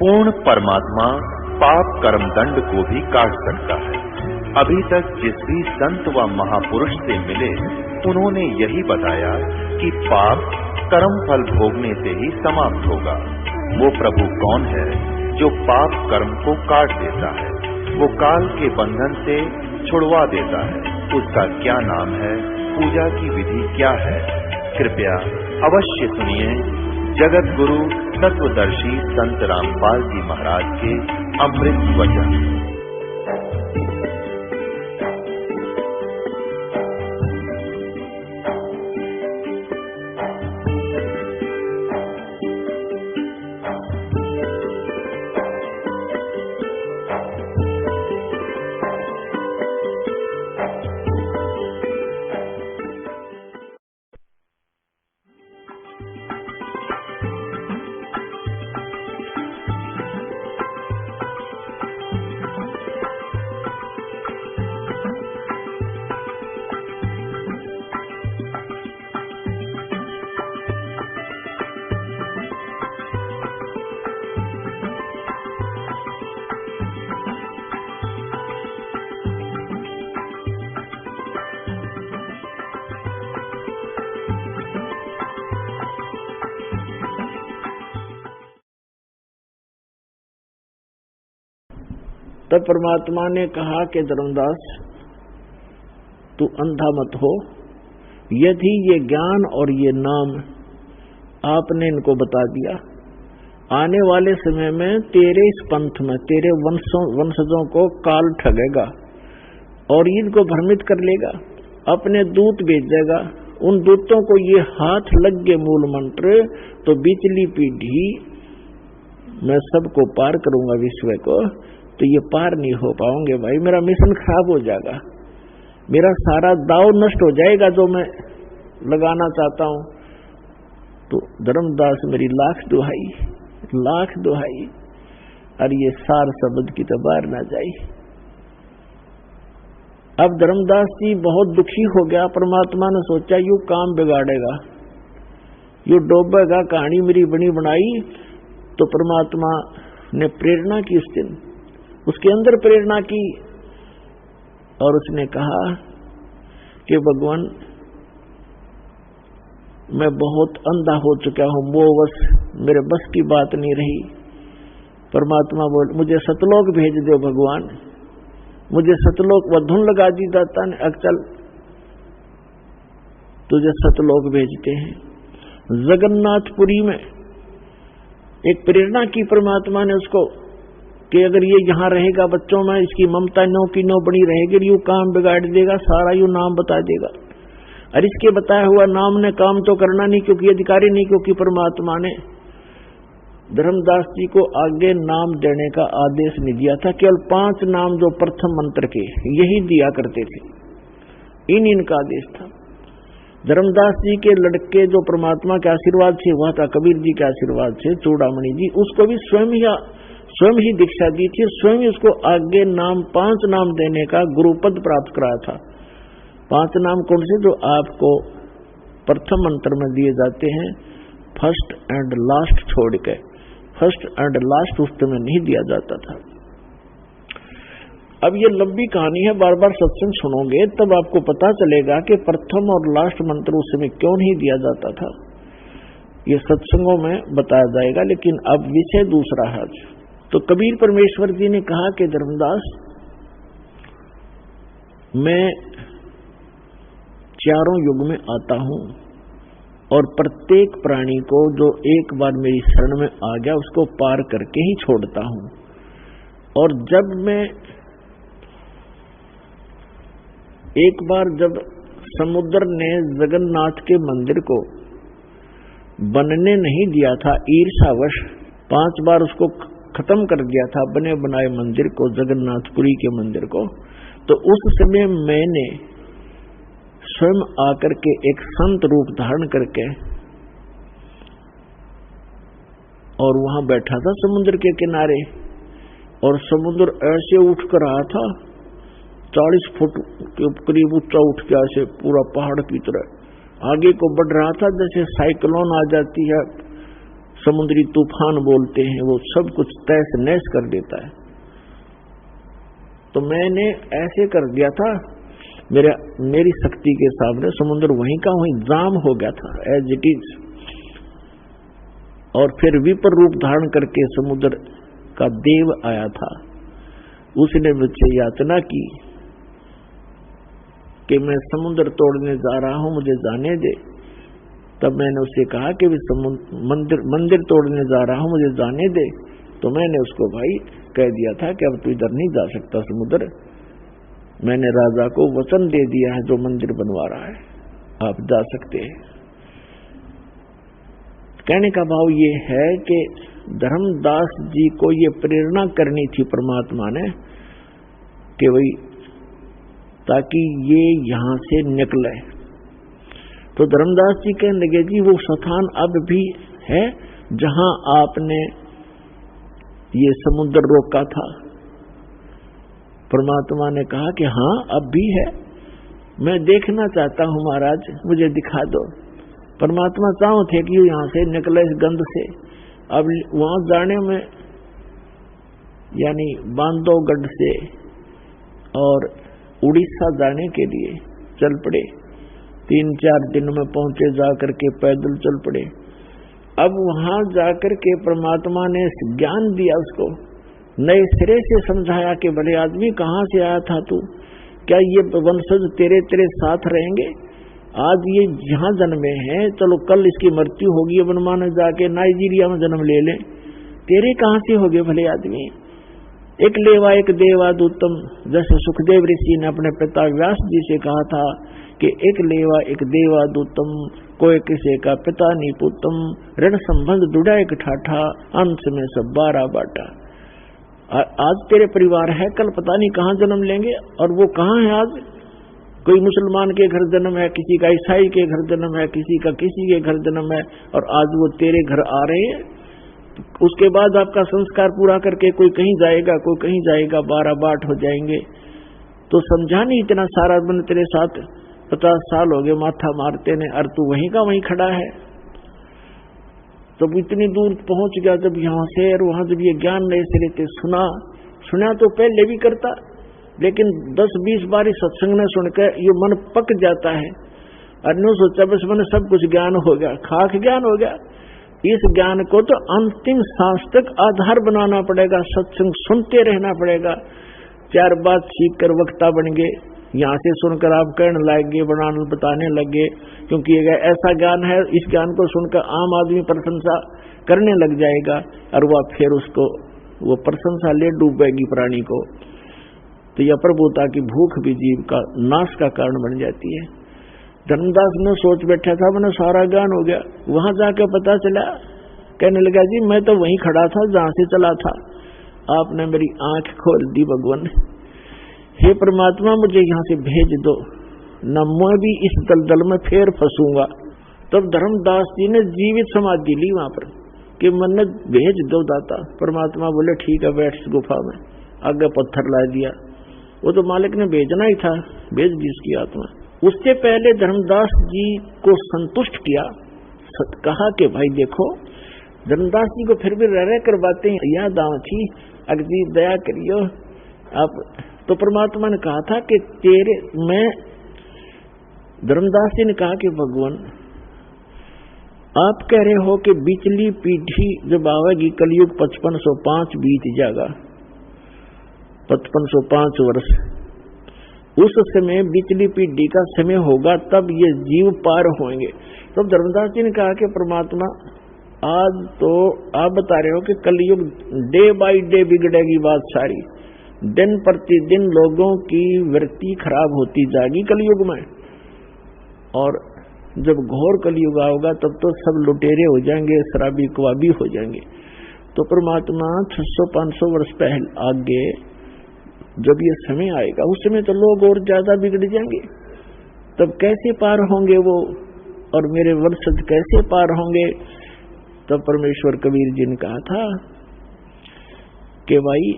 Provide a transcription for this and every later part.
पूर्ण परमात्मा पाप कर्म दंड को भी काट सकता है। अभी तक जिस भी संत व महापुरुष से मिले उन्होंने यही बताया कि पाप कर्म फल भोगने से ही समाप्त होगा। वो प्रभु कौन है जो पाप कर्म को काट देता है, वो काल के बंधन से छुड़वा देता है। उसका क्या नाम है, पूजा की विधि क्या है? कृपया अवश्य सुनिए जगत गुरु तत्वदर्शी संत रामपाल जी महाराज के अमृत वचन। तब परमात्मा ने कहा कि धर्मदास तू अंधा मत हो, यदि ये ज्ञान और ये नाम आपने इनको बता दिया, आने वाले समय में तेरे इस पंथ में तेरे वंशजों को काल ठगेगा और इनको भ्रमित कर लेगा, अपने दूत भेजेगा। उन दूतों को ये हाथ लग गए मूल मंत्र तो बिचली पीढ़ी मैं सबको पार करूंगा विश्व को, तो ये पार नहीं हो पाओगे भाई, मेरा मिशन खराब हो जाएगा, मेरा सारा दाव नष्ट हो जाएगा जो मैं लगाना चाहता हूं। तो धर्मदास मेरी लाख दुहाई और ये सार शब्द की तो बाहर ना जाई। अब धर्मदास जी बहुत दुखी हो गया। परमात्मा ने सोचा यू काम बिगाड़ेगा, यू डोबेगा, कहानी मेरी बनी बनाई। तो परमात्मा ने प्रेरणा की उस दिन, उसके अंदर प्रेरणा की और उसने कहा कि भगवान मैं बहुत अंधा हो चुका हूं, वो बस मेरे बस की बात नहीं रही। परमात्मा बोल मुझे सतलोक भेज दो भगवान, मुझे सतलोक व धुन लगा दी दाता ने, अक्चल तुझे सतलोक भेजते हैं। जगन्नाथपुरी में एक प्रेरणा की परमात्मा ने उसको कि अगर ये यहाँ रहेगा बच्चों में, इसकी ममता नो की नो बनी रहेगी, यू काम बिगाड़ देगा, सारा यू नाम बता देगा। और इसके बताया हुआ नाम ने काम तो करना नहीं, क्योंकि अधिकारी नहीं, क्योंकि परमात्मा ने धर्मदास जी को आगे नाम देने का आदेश नहीं दिया था। केवल 5 नाम जो प्रथम मंत्र के यही दिया करते थे, इनका आदेश था। धर्मदास जी के लड़के जो परमात्मा के आशीर्वाद से हुआ था, कबीर जी के आशीर्वाद से, चूड़ामणि जी, उसको भी स्वयं ही दीक्षा दी थी, स्वयं ही उसको आगे नाम 5 नाम देने का गुरुपद प्राप्त कराया था। 5 नाम कौन से जो आपको प्रथम मंत्र में दिए जाते हैं, फर्स्ट एंड लास्ट छोड़ के, फर्स्ट एंड लास्ट उसमें नहीं दिया जाता था। अब ये लंबी कहानी है, बार बार सत्संग सुनोगे तब आपको पता चलेगा कि प्रथम और लास्ट मंत्र उस समय क्यों नहीं दिया जाता था। ये सत्संगों में बताया जाएगा, लेकिन अब विषय दूसरा है। तो कबीर परमेश्वर जी ने कहा कि धर्मदास मैं चारों युग में आता हूं और प्रत्येक प्राणी को जो एक बार मेरी शरण में आ गया उसको पार करके ही छोड़ता हूं। और जब मैं एक बार जब समुद्र ने जगन्नाथ के मंदिर को बनने नहीं दिया था, ईर्ष्यावश 5 बार उसको खत्म कर दिया था, बने बनाए मंदिर को, जगन्नाथपुरी के मंदिर को, तो उस समय मैंने स्वयं आकर के एक संत रूप धारण करके और वहां बैठा था समुद्र के किनारे, और समुद्र ऐसे उठ कर रहा था, 40 फुट के करीब ऊंचा उठ के ऐसे पूरा पहाड़ की तरह आगे को बढ़ रहा था, जैसे साइक्लोन आ जाती है, समुद्री तूफान बोलते हैं, वो सब कुछ तहस नहस कर देता है। तो मैंने ऐसे कर दिया था, मेरी शक्ति के सामने समुद्र वहीं का वहीं जाम हो गया था एज इट इज। और फिर विपर रूप धारण करके समुद्र का देव आया था, उसने मुझसे याचना की कि मैं समुद्र तोड़ने जा रहा हूं, मुझे जाने दे। तब मैंने उससे कहा कि मंदिर तोड़ने जा रहा हूं, मुझे जाने दे। तो मैंने उसको भाई कह दिया था कि अब तू इधर नहीं जा सकता समुद्र, मैंने राजा को वचन दे दिया है, जो मंदिर बनवा रहा है आप जा सकते हैं। कहने का भाव ये है कि धर्मदास जी को ये प्रेरणा करनी थी परमात्मा ने कि वही ताकि ये यहां से निकले। तो धर्मदास जी कहने लगे जी वो स्थान अब भी है जहां आपने ये समुद्र रोका था। परमात्मा ने कहा कि हाँ अब भी है, मैं देखना चाहता हूं महाराज, मुझे दिखा दो। परमात्मा चाहो थे कि यहां से निकले इस गंध से। अब वहां जाने में यानी बांधवगढ़ से और उड़ीसा जाने के लिए चल पड़े, 3-4 दिन में पहुंचे, जाकर के पैदल चल पड़े। अब वहां जाकर के परमात्मा ने ज्ञान दिया, उसको नए सिरे से समझाया कि भले आदमी कहां से आया था तू, क्या ये वंशज तेरे साथ रहेंगे? आज ये जहां जन्मे हैं, चलो कल इसकी मृत्यु होगी, बनमान जाके नाइजीरिया में जन्म ले लें, तेरे कहां से होगे भले आदमी? एक लेवा एक देवादूतम, जैसे सुखदेव ऋषि ने अपने पिता व्यास जी से कहा था कि एक लेवा एक देवादूतम, कोई किसी का पिता नहीं पुतम, ऋण संबंध जुड़ा एक ठाठा, अंश में सब 12 बाटा। आज तेरे परिवार है, कल पता नहीं कहां जन्म लेंगे, और वो कहां है आज? कोई मुसलमान के घर जन्म है, किसी का ईसाई के घर जन्म है, किसी का किसी के घर जन्म है, और आज वो तेरे घर आ रहे हैं। उसके बाद आपका संस्कार पूरा करके कोई कहीं जाएगा, कोई कहीं जाएगा, 12 बाट हो जाएंगे। तो समझा नहीं, इतना सारा मन तेरे साथ 50 साल हो गए माथा मारते ने, और तू वहीं का वहीं खड़ा है। तब इतनी दूर पहुंच गया जब यहां से, और वहां जब ये ज्ञान नए सिरे से सुना तो पहले भी करता, लेकिन 10-20 बार सत्संग ने सुनकर ये मन पक जाता है, और न्यू सोचा बस मैंने सब कुछ ज्ञान हो गया, खाक ज्ञान हो गया। इस ज्ञान को तो अंतिम सांस तक आधार बनाना पड़ेगा, सत्संग सुनते रहना पड़ेगा। 4 बात सीख कर वक्ता बन गए, यहाँ से सुनकर आप कहने लगे, बताने लगे, क्योंकि ऐसा ज्ञान है, इस ज्ञान को सुनकर आम आदमी प्रशंसा करने लग जाएगा, और वह फिर उसको वो प्रशंसा ले डूबेगी प्राणी को। तो यह प्रभुता की भूख भी जीव का नाश का कारण बन जाती है। धर्मदास ने सोच बैठा था मैंने सारा ज्ञान हो गया, वहां जाके पता चला, कहने लगा जी मैं तो वहीं खड़ा था जहां से चला था, आपने मेरी आंख खोल दी भगवान। हे परमात्मा मुझे यहाँ से भेज दो, न मैं भी इस दलदल में फिर फंसूंगा। तब धर्मदास जी ने जीवित समाधि ली वहां पर कि मन भेज दो दाता। परमात्मा बोले ठीक है, बैठ इस गुफा में। आगे पत्थर ला दिया, वो तो मालिक ने भेजना ही था, भेज दी उसकी आत्मा। उससे पहले धर्मदास जी को संतुष्ट किया, कहा कि भाई देखो, धर्मदास जी को फिर भी रह कर बातें याद आव थी, अगदी दया करियो आप। तो परमात्मा ने कहा था कि धर्मदास जी ने कहा कि भगवान आप कह रहे हो कि बिचली पीढ़ी जब आवेगी, कलयुग 5505 बीत जाएगा, 5505 वर्ष, उस समय बिचली पीढ़ी का समय होगा, तब ये जीव पार होंगे। तो धर्मदास जी ने कहा कि परमात्मा आज तो आप बता रहे हो कि कलयुग डे बाय डे बिगड़ेगी बात सारी, दिन प्रतिदिन लोगों की वृत्ति खराब होती जाएगी कलयुग में, और जब घोर कलयुग आओगा तब तो सब लुटेरे हो जाएंगे, शराबी कबाबी हो जाएंगे। तो परमात्मा 600-500 वर्ष पहले आगे जब ये समय आएगा, उस समय तो लोग और ज्यादा बिगड़ जाएंगे, तब कैसे पार होंगे वो, और मेरे वंशज कैसे पार होंगे? तब परमेश्वर कबीर जी ने कहा था कि भाई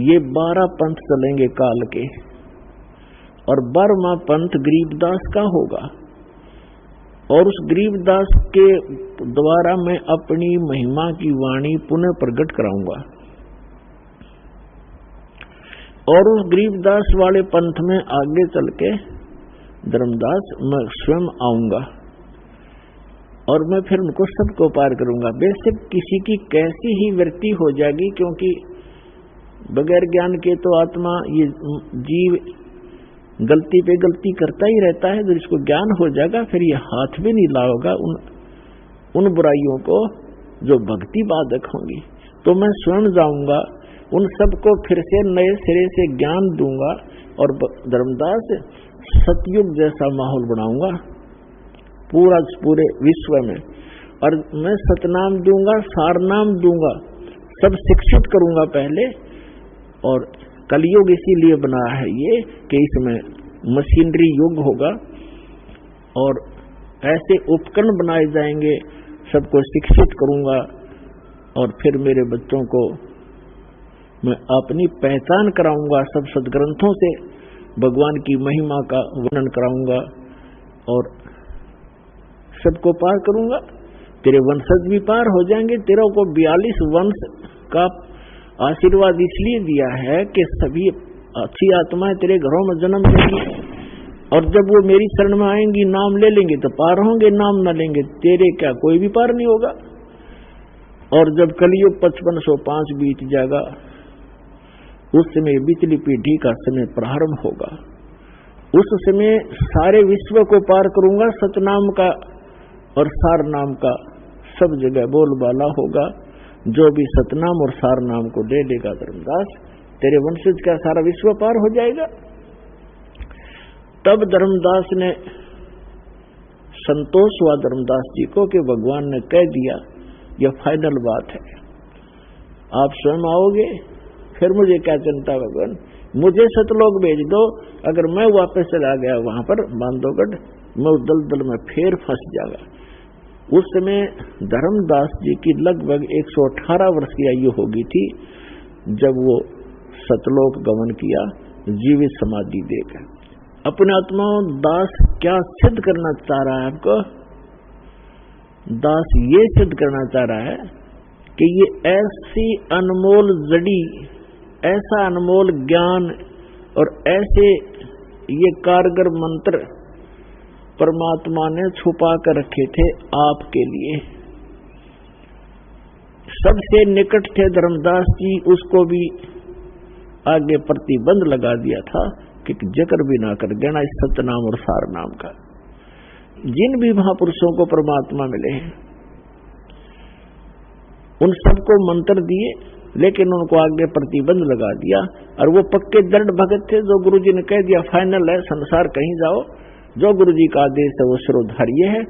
ये 12 पंथ चलेंगे काल के, और 12वां पंथ गरीबदास का होगा, और उस गरीबदास के द्वारा मैं अपनी महिमा की वाणी पुनः प्रकट कराऊंगा। और उस गरीबदास वाले पंथ में आगे चल के धर्मदास मैं स्वयं आऊंगा और मैं फिर उनको सबको पार करूंगा। बेशक किसी की कैसी ही वृत्ति हो जाएगी, क्योंकि बगैर ज्ञान के तो आत्मा ये जीव गलती पे गलती करता ही रहता है। जब इसको ज्ञान हो जाएगा फिर ये हाथ भी नहीं लाओगा उन बुराइयों को जो भक्ति बाधक होंगी। तो मैं स्वयं जाऊंगा, उन सबको फिर से नए सिरे से ज्ञान दूंगा और धर्मदास सतयुग जैसा माहौल बनाऊंगा पूरे विश्व में। और मैं सतनाम दूंगा, सारनाम दूंगा, सब शिक्षित करूंगा पहले। और कलयुग इसीलिए बनाया है ये कि इसमें मशीनरी युग होगा और ऐसे उपकरण बनाए जाएंगे, सबको शिक्षित करूंगा और फिर मेरे बच्चों को मैं अपनी पहचान कराऊंगा, सब सदग्रंथों से भगवान की महिमा का वर्णन कराऊंगा और सबको पार करूंगा। तेरे वंशज भी पार हो जाएंगे। तेरे को 42 वंश का आशीर्वाद इसलिए दिया है कि सभी अच्छी आत्माएं तेरे घरों में जन्म लेंगी और जब वो मेरी शरण में आएंगी, नाम ले लेंगे तो पार होंगे, नाम न लेंगे तेरे क्या कोई भी पार नहीं होगा। और जब कलयुग 5505 बीत जाएगा, उस समय बिचली पीढ़ी का समय प्रारंभ होगा। उस समय सारे विश्व को पार करूंगा। सतनाम का और सार नाम का सब जगह बोलबाला होगा। जो भी सतनाम और सार नाम को ले लेगा धर्मदास, तेरे वंशज का सारा विश्व पार हो जाएगा। तब धर्मदास ने संतोष हुआ धर्मदास जी को कि भगवान ने कह दिया यह फाइनल बात है, आप स्वयं आओगे, फिर मुझे क्या चिंता भगवान, मुझे सतलोक भेज दो। अगर मैं वापस चला गया वहां पर बांधवगढ़, मैं उस दलदल में फिर फंस जाऊंगा। उस समय धर्मदास जी की लगभग 118 वर्ष की आयु होगी थी जब वो सतलोक गमन किया जीवित समाधि देकर। अपने आत्माओं, दास क्या सिद्ध करना चाह रहा है आपको? दास ये सिद्ध करना चाह रहा है कि ये ऐसी अनमोल जड़ी, ऐसा अनमोल ज्ञान और ऐसे ये कारगर मंत्र परमात्मा ने छुपा कर रखे थे आपके लिए। सबसे निकट थे धर्मदास जी, उसको भी आगे प्रतिबंध लगा दिया था कि जिक्र भी ना कर देना इस सतनाम और सार नाम का। जिन भी महापुरुषों को परमात्मा मिले हैं उन सबको मंत्र दिए, लेकिन उनको आगे प्रतिबंध लगा दिया। और वो पक्के दृढ़ भगत थे, जो गुरु जी ने कह दिया फाइनल है, संसार कहीं जाओ, जो गुरु जी का आदेश है वो शिरोधार्य है,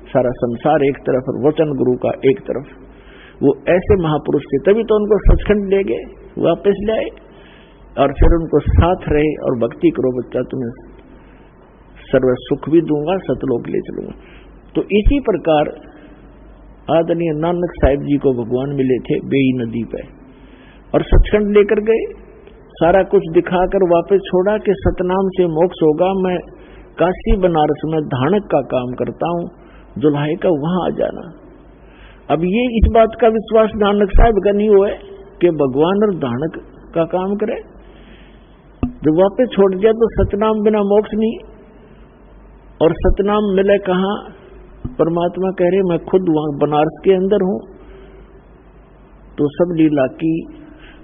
सारा संसार एक तरफ और वचन गुरु का एक तरफ। वो ऐसे महापुरुष थे, तभी तो उनको सचखंड ले गए, वापस ले आए और फिर उनको साथ रहे और भक्ति करो बच्चा, तुम्हें सर्व सुख भी दूंगा, सतलोक ले चलूंगा। तो इसी प्रकार आदरणीय नानक साहिब जी को भगवान मिले थे बेई नदी पे और सचखंड लेकर गए, सारा कुछ दिखाकर वापस छोड़ा कि सतनाम से मोक्ष होगा। मैं काशी बनारस में धानक का काम करता हूं, जुल्हाई का वहां आ जाना। अब ये इस बात का विश्वास नानक साहब का नहीं हुआ कि भगवान और धानक का काम करे। जब वापस छोड़ दिया तो सतनाम बिना मोक्ष नहीं। और सतनाम मिले कहाँ? परमात्मा कह रहे मैं खुद वहां बनारस के अंदर हूं। तो सब लीला की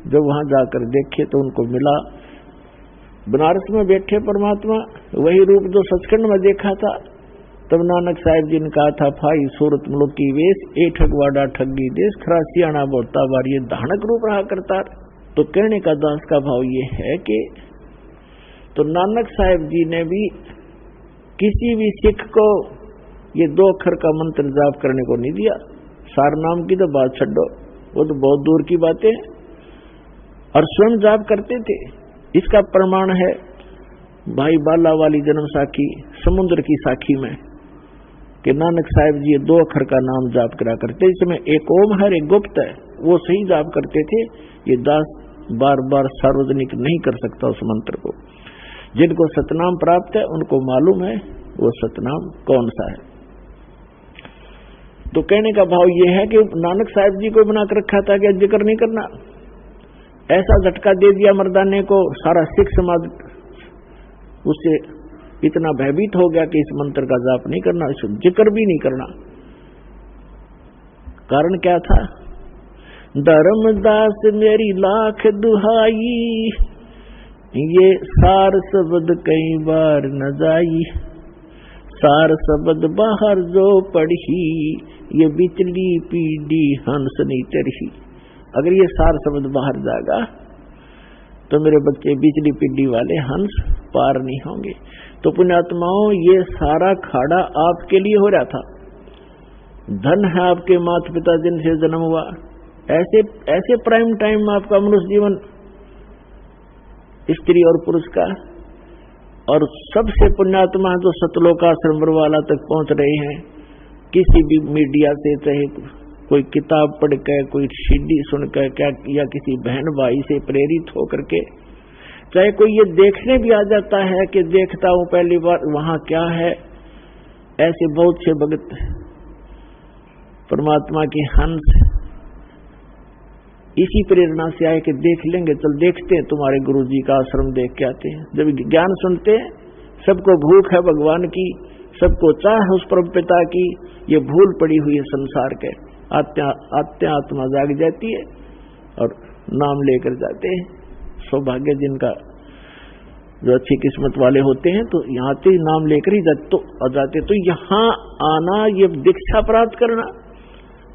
जब वहां जाकर देखे तो उनको मिला, बनारस में बैठे परमात्मा वही रूप जो सचखंड में देखा था। तब नानक साहिब जी ने कहा था, भाई सूरत मुल्क की वेश, ए ठगवाड़ा ठगी देश, खरासियाना बोलता बार ये धानक रूप रहा करता। तो कहने का दास का भाव ये है कि तो नानक साहिब जी ने भी किसी भी सिख को ये 2 अक्षर का मंत्र जाप करने को नहीं दिया। सार नाम की तो बात छड्डो, वो तो बहुत दूर की बातें हैं, और स्वयं जाप करते थे। इसका प्रमाण है भाई बाला वाली जन्म साखी समुद्र की साखी में कि नानक साहिब जी 2 अक्षर का नाम जाप करा करते। इसमें एक ओम है, एक गुप्त है, वो सही जाप करते थे। ये दास बार बार सार्वजनिक नहीं कर सकता उस मंत्र को। जिनको सतनाम प्राप्त है उनको मालूम है वो सतनाम कौन सा है। तो कहने का भाव ये है कि नानक साहब जी को बना कर रखा था कि जिक्र नहीं करना, ऐसा झटका दे दिया मर्दाने को, सारा सिख समाज उससे इतना भयभीत हो गया कि इस मंत्र का जाप नहीं करना, इस जिक्र भी नहीं करना। कारण क्या था? धर्मदास मेरी लाख दुहाई, ये सार शब्द कई बार न जाई, सार शब्द बाहर जो पढ़ी, ये बिचली पीढ़ी हंस नहीं चढ़ी। अगर ये सार शब्द बाहर जाएगा तो मेरे बच्चे बिचली पीढ़ी वाले हंस पार नहीं होंगे। तो पुण्यात्माओं, ये सारा खाड़ा आपके लिए हो रहा था। धन है आपके माता पिता जिनसे जन्म हुआ, ऐसे प्राइम टाइम में आपका मनुष्य जीवन स्त्री और पुरुष का, और सबसे पुण्यात्मा जो सतलोकाश्रम वाला तक पहुंच रहे हैं, किसी भी मीडिया से, चाहे कोई किताब पढ़ कर, कोई सीडी सुनकर, क्या या किसी बहन भाई से प्रेरित होकर के, चाहे कोई ये देखने भी आ जाता है कि देखता हूं पहली बार वहां क्या है। ऐसे बहुत से भगत परमात्मा के हंस इसी प्रेरणा से आए कि देख लेंगे, चल देखते हैं, तुम्हारे गुरु जी का आश्रम देख के आते हैं। जब ज्ञान सुनते हैं, सबको भूख है भगवान की, सबको चाह है उस परम पिता की, ये भूल पड़ी हुई है संसार के, आत्मा जाग जाती है और नाम लेकर जाते हैं। सौभाग्य जिनका, जो अच्छी किस्मत वाले होते हैं, तो यहाँ से नाम लेकर ही जाते। तो यहाँ आना, ये दीक्षा प्राप्त करना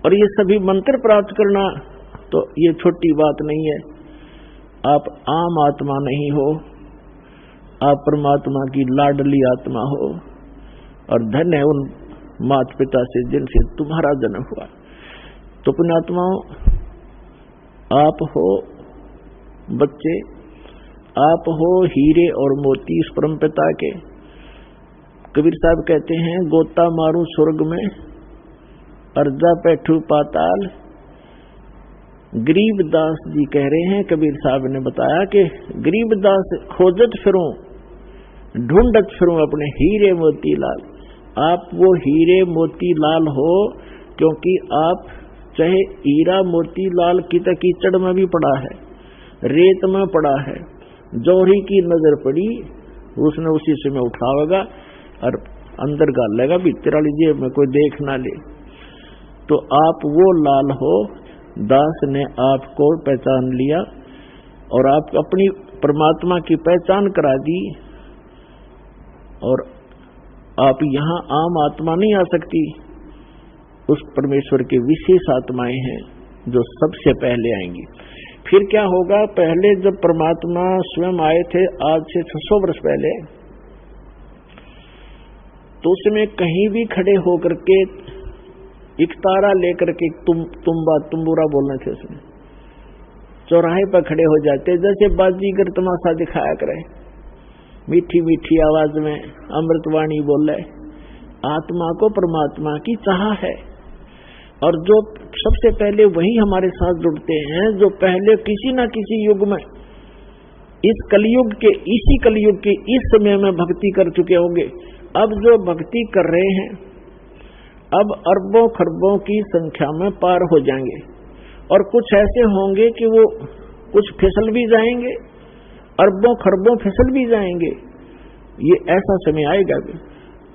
और ये सभी मंत्र प्राप्त करना, तो ये छोटी बात नहीं है। आप आम आत्मा नहीं हो, आप परमात्मा की लाडली आत्मा हो, और धन्य है उन माता पिता से जिनसे तुम्हारा जन्म हुआ। तो पुण्यात्माओं, आप हो बच्चे, आप हो हीरे और मोती इस परम पिता के। कबीर साहब कहते हैं, गोता मारू स्वर्ग में, अर्जा बैठू पाताल। गरीबदास जी कह रहे हैं, कबीर साहब ने बताया कि गरीबदास खोजत फिरूं, ढूंढत फिरूं अपने हीरे मोती लाल। आप वो हीरे मोती लाल हो, क्योंकि आप चाहे हीरा मोती लाल की कीचड़ में भी पड़ा है, रेत में पड़ा है, जौहरी की नजर पड़ी, उसने उसी से में उठावेगा और अंदर गाल लेगा, भी तेरा लीजिए में कोई देख ना ले। तो आप वो लाल हो, दास ने आपको पहचान लिया और आप अपनी परमात्मा की पहचान करा दी, और आप यहां आम आत्मा नहीं आ सकती, उस परमेश्वर की विशेष आत्माएं हैं जो सबसे पहले आएंगी। फिर क्या होगा? पहले जब परमात्मा स्वयं आए थे, आज से 600 वर्ष पहले, तो उसमें कहीं भी खड़े होकर के एक तारा लेकर के तुम्बूरा बोलने थे, उसमें चौराहे पर खड़े हो जाते, जैसे बाजीगर तमाशा दिखाया करे, मीठी मीठी आवाज में अमृतवाणी बोले। आत्मा को परमात्मा की चाह है, और जो सबसे पहले वही हमारे साथ जुड़ते हैं, जो पहले किसी न किसी युग में, इस कलयुग के, इसी कलयुग के इस समय में भक्ति कर चुके होंगे। अब जो भक्ति कर रहे हैं, अब अरबों खरबों की संख्या में पार हो जाएंगे, और कुछ ऐसे होंगे कि वो कुछ फिसल भी जाएंगे, अरबों खरबों फिसल भी जाएंगे। ये ऐसा समय आएगा भी।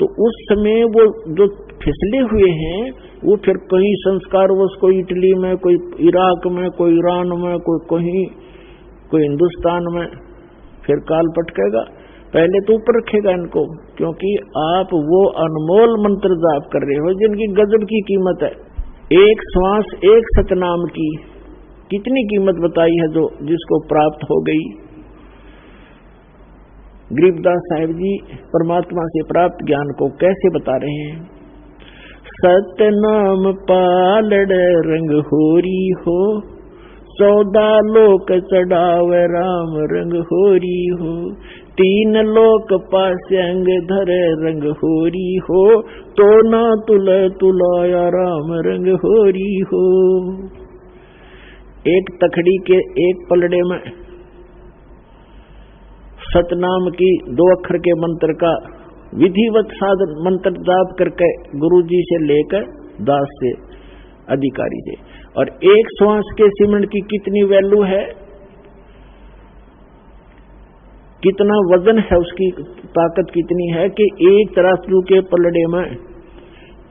तो उस समय वो जो फिसले हुए हैं, वो फिर कहीं संस्कार वश, कोई इटली में, कोई इराक में, कोई ईरान में, कोई कहीं, कोई हिंदुस्तान में, फिर काल पटकेगा। पहले तो ऊपर रखेगा इनको, क्योंकि आप वो अनमोल मंत्र जाप कर रहे हो जिनकी गजब की कीमत है। एक श्वास, एक सतनाम की कितनी कीमत बताई है, जो जिसको प्राप्त हो गई। गरीबदास साहिब जी परमात्मा से प्राप्त ज्ञान को कैसे बता रहे हैं? सतनाम पालड़ रंग होरी हो, 14 लोक चढ़ावे राम रंग होरी हो, 3 लोक पास्यंग धरे रंग होरी हो, तो ना तुलाया राम रंग होरी हो। एक तखड़ी के एक पलड़े में सतनाम की 2 अक्षर के मंत्र का विधिवत साधन मंत्र जाप करके गुरु जी से लेकर दास से, अधिकारी से। और एक श्वास के सीमेंट की कितनी वैल्यू है, कितना वजन है, उसकी ताकत कितनी है कि एक तराजू के पलड़े में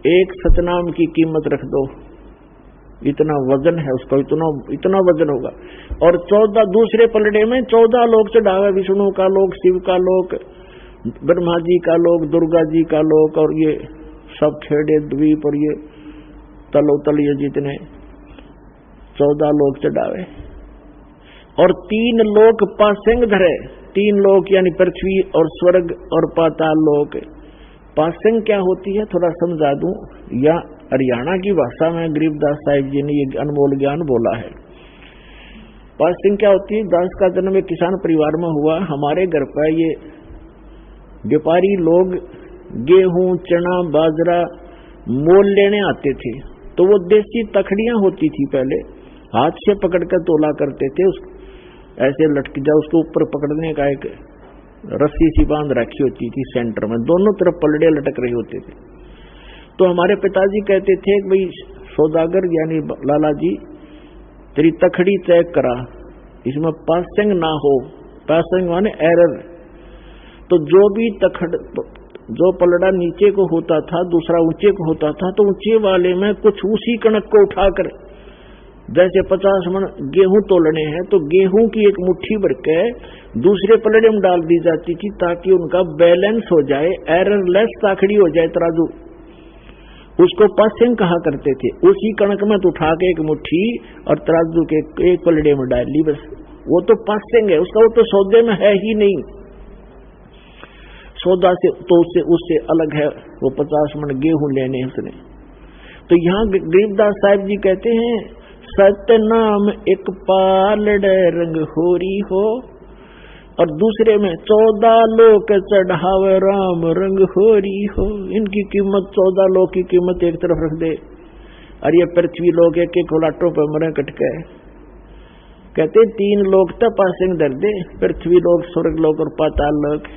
एक सतनाम की कीमत रख दो, इतना वजन है उसका, इतना वजन होगा। और 14 दूसरे पलड़े में 14 लोग चढ़ावे, विष्णु का लोक, शिव का लोक, ब्रह्मा जी का लोक, दुर्गा जी का लोक, और ये सब खेड़े द्वीप और ये तलोतल, ये जितने 14 लोग चढ़ावे। और 3 लोक पासेंग धरे, 3 लोक यानी पृथ्वी और स्वर्ग और पाताल लोक। पासेंग क्या होती है थोड़ा समझा दूं, या हरियाणा की भाषा में गरीबदास साहिब जी ने ये अनमोल ज्ञान बोला है। पासिंग क्या होती है, दास का जन्म एक किसान परिवार में हुआ। हमारे घर पर ये व्यापारी लोग गेहूं, चना, बाजरा मोल लेने आते थे, तो वो देसी तखड़ियां होती थी, पहले हाथ से पकड़कर तोला करते थे, ऐसे लटक जा, उसके ऊपर पकड़ने का एक रस्सी सी बांध रखी होती थी सेंटर में, दोनों तरफ पलड़े लटक रहे होते थे। तो हमारे पिताजी कहते थे कि भाई सौदागर यानी लाला जी, तेरी तखड़ी तय करा, इसमें पासिंग ना हो, पासिंग माने एरर। तो जो भी जो पलड़ा नीचे को होता था, दूसरा ऊंचे को होता था, तो ऊंचे वाले में कुछ उसी कणक को उठाकर, जैसे 50 मन गेहूं तोलने हैं तो गेहूं की एक मुट्ठी भर के दूसरे पलड़े में डाल दी जाती थी, ताकि उनका बैलेंस हो जाए, एरर लेस ताखड़ी हो जाए तराजू, उसको पासिंग कहा करते थे। उसी कणक में तो उठा के एक मुट्ठी और तराजू के एक पलड़े में डाल ली, बस वो तो पासिंग है उसका, वो तो सौदे में है ही नहीं। सौदा से तो उससे अलग है, वो 50 मन गेहूं लेने उसने। तो यहाँ गरीबदास साहिब जी कहते हैं, सत्य नाम एक पालड़ रंग होरी हो, और दूसरे में 14 लोक चढ़ावे राम रंग होरी हो। इनकी कीमत 14 लोक की कीमत एक तरफ रख दे, और ये पृथ्वी लोग एक एक लाटों पर मरे कटके। कहते 3 लोक तो पासिंग दर दे, पृथ्वी लोग, स्वर्ग लोक और पाताल लोक।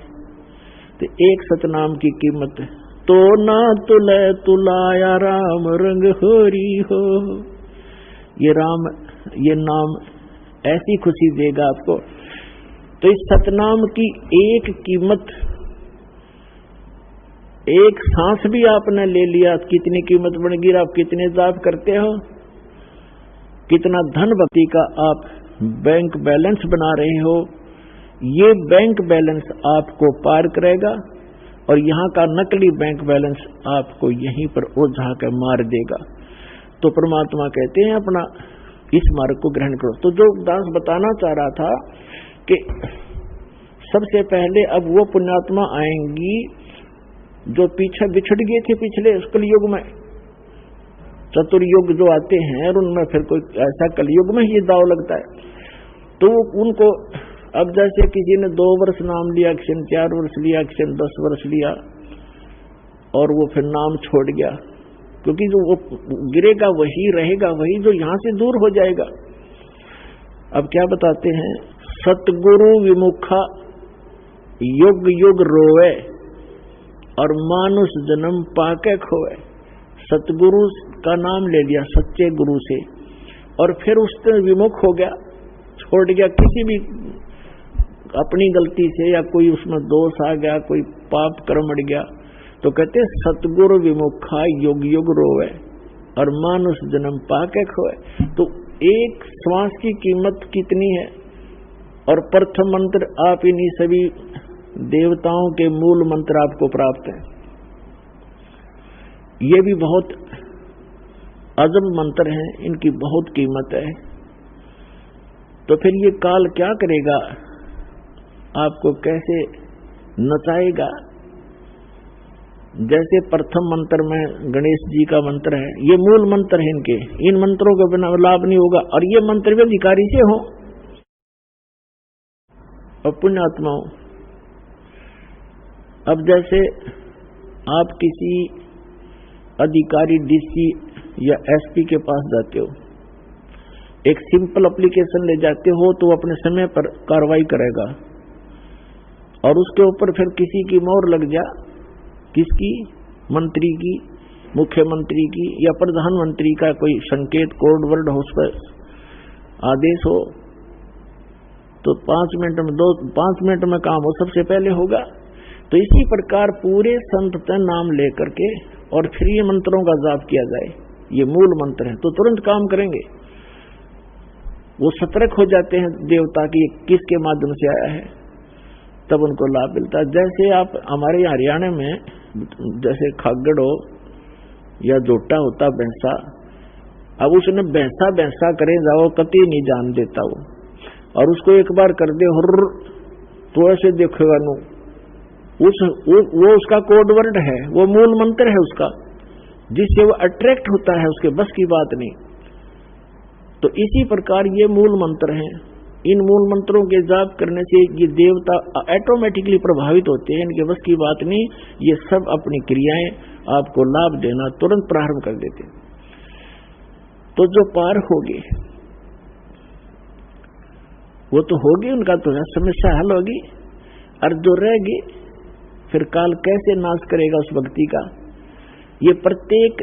तो एक सतनाम की कीमत तो ना तुले तुलाया राम रंग होरी हो। ये राम, ये नाम ऐसी खुशी देगा आपको। तो इस सतनाम की एक कीमत, एक सांस भी आपने ले लिया, कितनी कीमत बन गई। आप कितने जाप करते हो, कितना धन भक्ति का आप बैंक बैलेंस बना रहे हो, ये बैंक बैलेंस आपको पार करेगा, और यहाँ का नकली बैंक बैलेंस आपको यहीं पर ओझा कर मार देगा। तो परमात्मा कहते हैं अपना इस मार्ग को ग्रहण करो। तो जो दास बताना चाह रहा था कि सबसे पहले अब वो पुण्यात्मा आएंगी जो पीछे बिछड़ गए थे पिछले कलयुग में, चतुर्युग जो आते हैं, और उनमें फिर कोई ऐसा कलयुग में ही दाव लगता है। तो उनको अब जैसे किसी ने 2 वर्ष नाम लिया, किसी ने 4 वर्ष लिया, किसी ने 10 वर्ष लिया, और वो फिर नाम छोड़ गया, क्योंकि जो वो गिरेगा वही रहेगा, वही जो यहां से दूर हो जाएगा। अब क्या बताते हैं, सतगुरु विमुखा युग युग रोवे, और मानुष जन्म पाके खोए। सतगुरु का नाम ले लिया सच्चे गुरु से, और फिर उससे विमुख हो गया, छोड़ गया किसी भी अपनी गलती से, या कोई उसमें दोष आ गया, कोई पाप कर्म अड़ गया, तो कहते सतगुरु विमुखा युग युग रोवे, और मानुष जन्म पाके खोए। तो एक श्वास की कीमत कितनी है, और प्रथम मंत्र आप इन्हीं सभी देवताओं के मूल मंत्र आपको प्राप्त है। ये भी बहुत अजब मंत्र हैं, इनकी बहुत कीमत है। तो फिर ये काल क्या करेगा, आपको कैसे नचाएगा। जैसे प्रथम मंत्र में गणेश जी का मंत्र है, ये मूल मंत्र है इनके, इन मंत्रों के बिना लाभ नहीं होगा। और ये मंत्र भी अधिकारी से हो और पुण्यात्माओं। अब जैसे आप किसी अधिकारी, डीसी या एसपी के पास जाते हो, एक सिंपल एप्लीकेशन ले जाते हो, तो वो अपने समय पर कार्रवाई करेगा, और उसके ऊपर फिर किसी की मोहर लग जा, किसकी, मंत्री की, मुख्यमंत्री की या प्रधानमंत्री का कोई संकेत, कोड वर्ड हो, उस पर आदेश हो, तो 5 मिनट में काम हो सबसे पहले होगा। तो इसी प्रकार पूरे संत नाम लेकर के और फिर ये मंत्रों का जाप किया जाए, ये मूल मंत्र है, तो तुरंत काम करेंगे। वो सतर्क हो जाते हैं देवता की किसके माध्यम से आया है, तब उनको लाभ मिलता है। जैसे आप हमारे यहाँ हरियाणा में जैसे खागड़ हो या जोटा होता भैंसा, अब उसने भैंसा करें जाओ कति नहीं जान देता वो, और उसको एक बार कर दे हुर्र तो ऐसे देखेगा नो, वो उसका कोड वर्ड है, वो मूल मंत्र है उसका, जिससे वो अट्रैक्ट होता है, उसके बस की बात नहीं। तो इसी प्रकार ये मूल मंत्र हैं। इन मूल मंत्रों के जाप करने से ये देवता ऑटोमेटिकली प्रभावित होते हैं, इनके बस की बात नहीं, ये सब अपनी क्रियाएं आपको लाभ देना तुरंत प्रारंभ कर देते। तो जो पार होगी वो तो होगी, उनका तो समस्या हल होगी, और जो रहेगी फिर काल कैसे नाश करेगा उस व्यक्ति का। ये प्रत्येक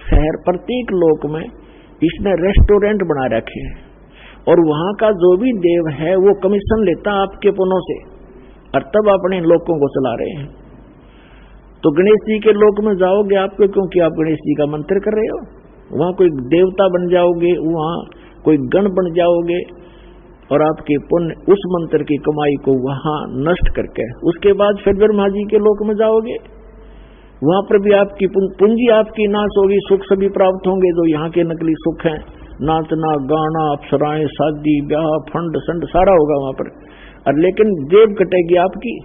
शहर, प्रत्येक लोक में इसने रेस्टोरेंट बना रखे हैं, और वहां का जो भी देव है वो कमीशन लेता आपके पुण्यों से, और तब अपने लोगों को चला रहे हैं। तो गणेश जी के लोक में जाओगे आपको, क्योंकि आप गणेश जी का मंत्र कर रहे हो, वहां कोई देवता बन जाओगे, वहां कोई गण बन जाओगे, और आपके पुण्य उस मंत्र की कमाई को वहां नष्ट करके उसके बाद फिर ब्रह्मा जी के लोक में जाओगे, वहां पर भी आपकी पूंजी आपकी नाश होगी, सुख सभी प्राप्त होंगे जो यहाँ के नकली सुख हैं, नाचना गाना अप्सराएं शादी ब्याह फंड संड सारा होगा वहां पर, और लेकिन जेब कटेगी आपकी।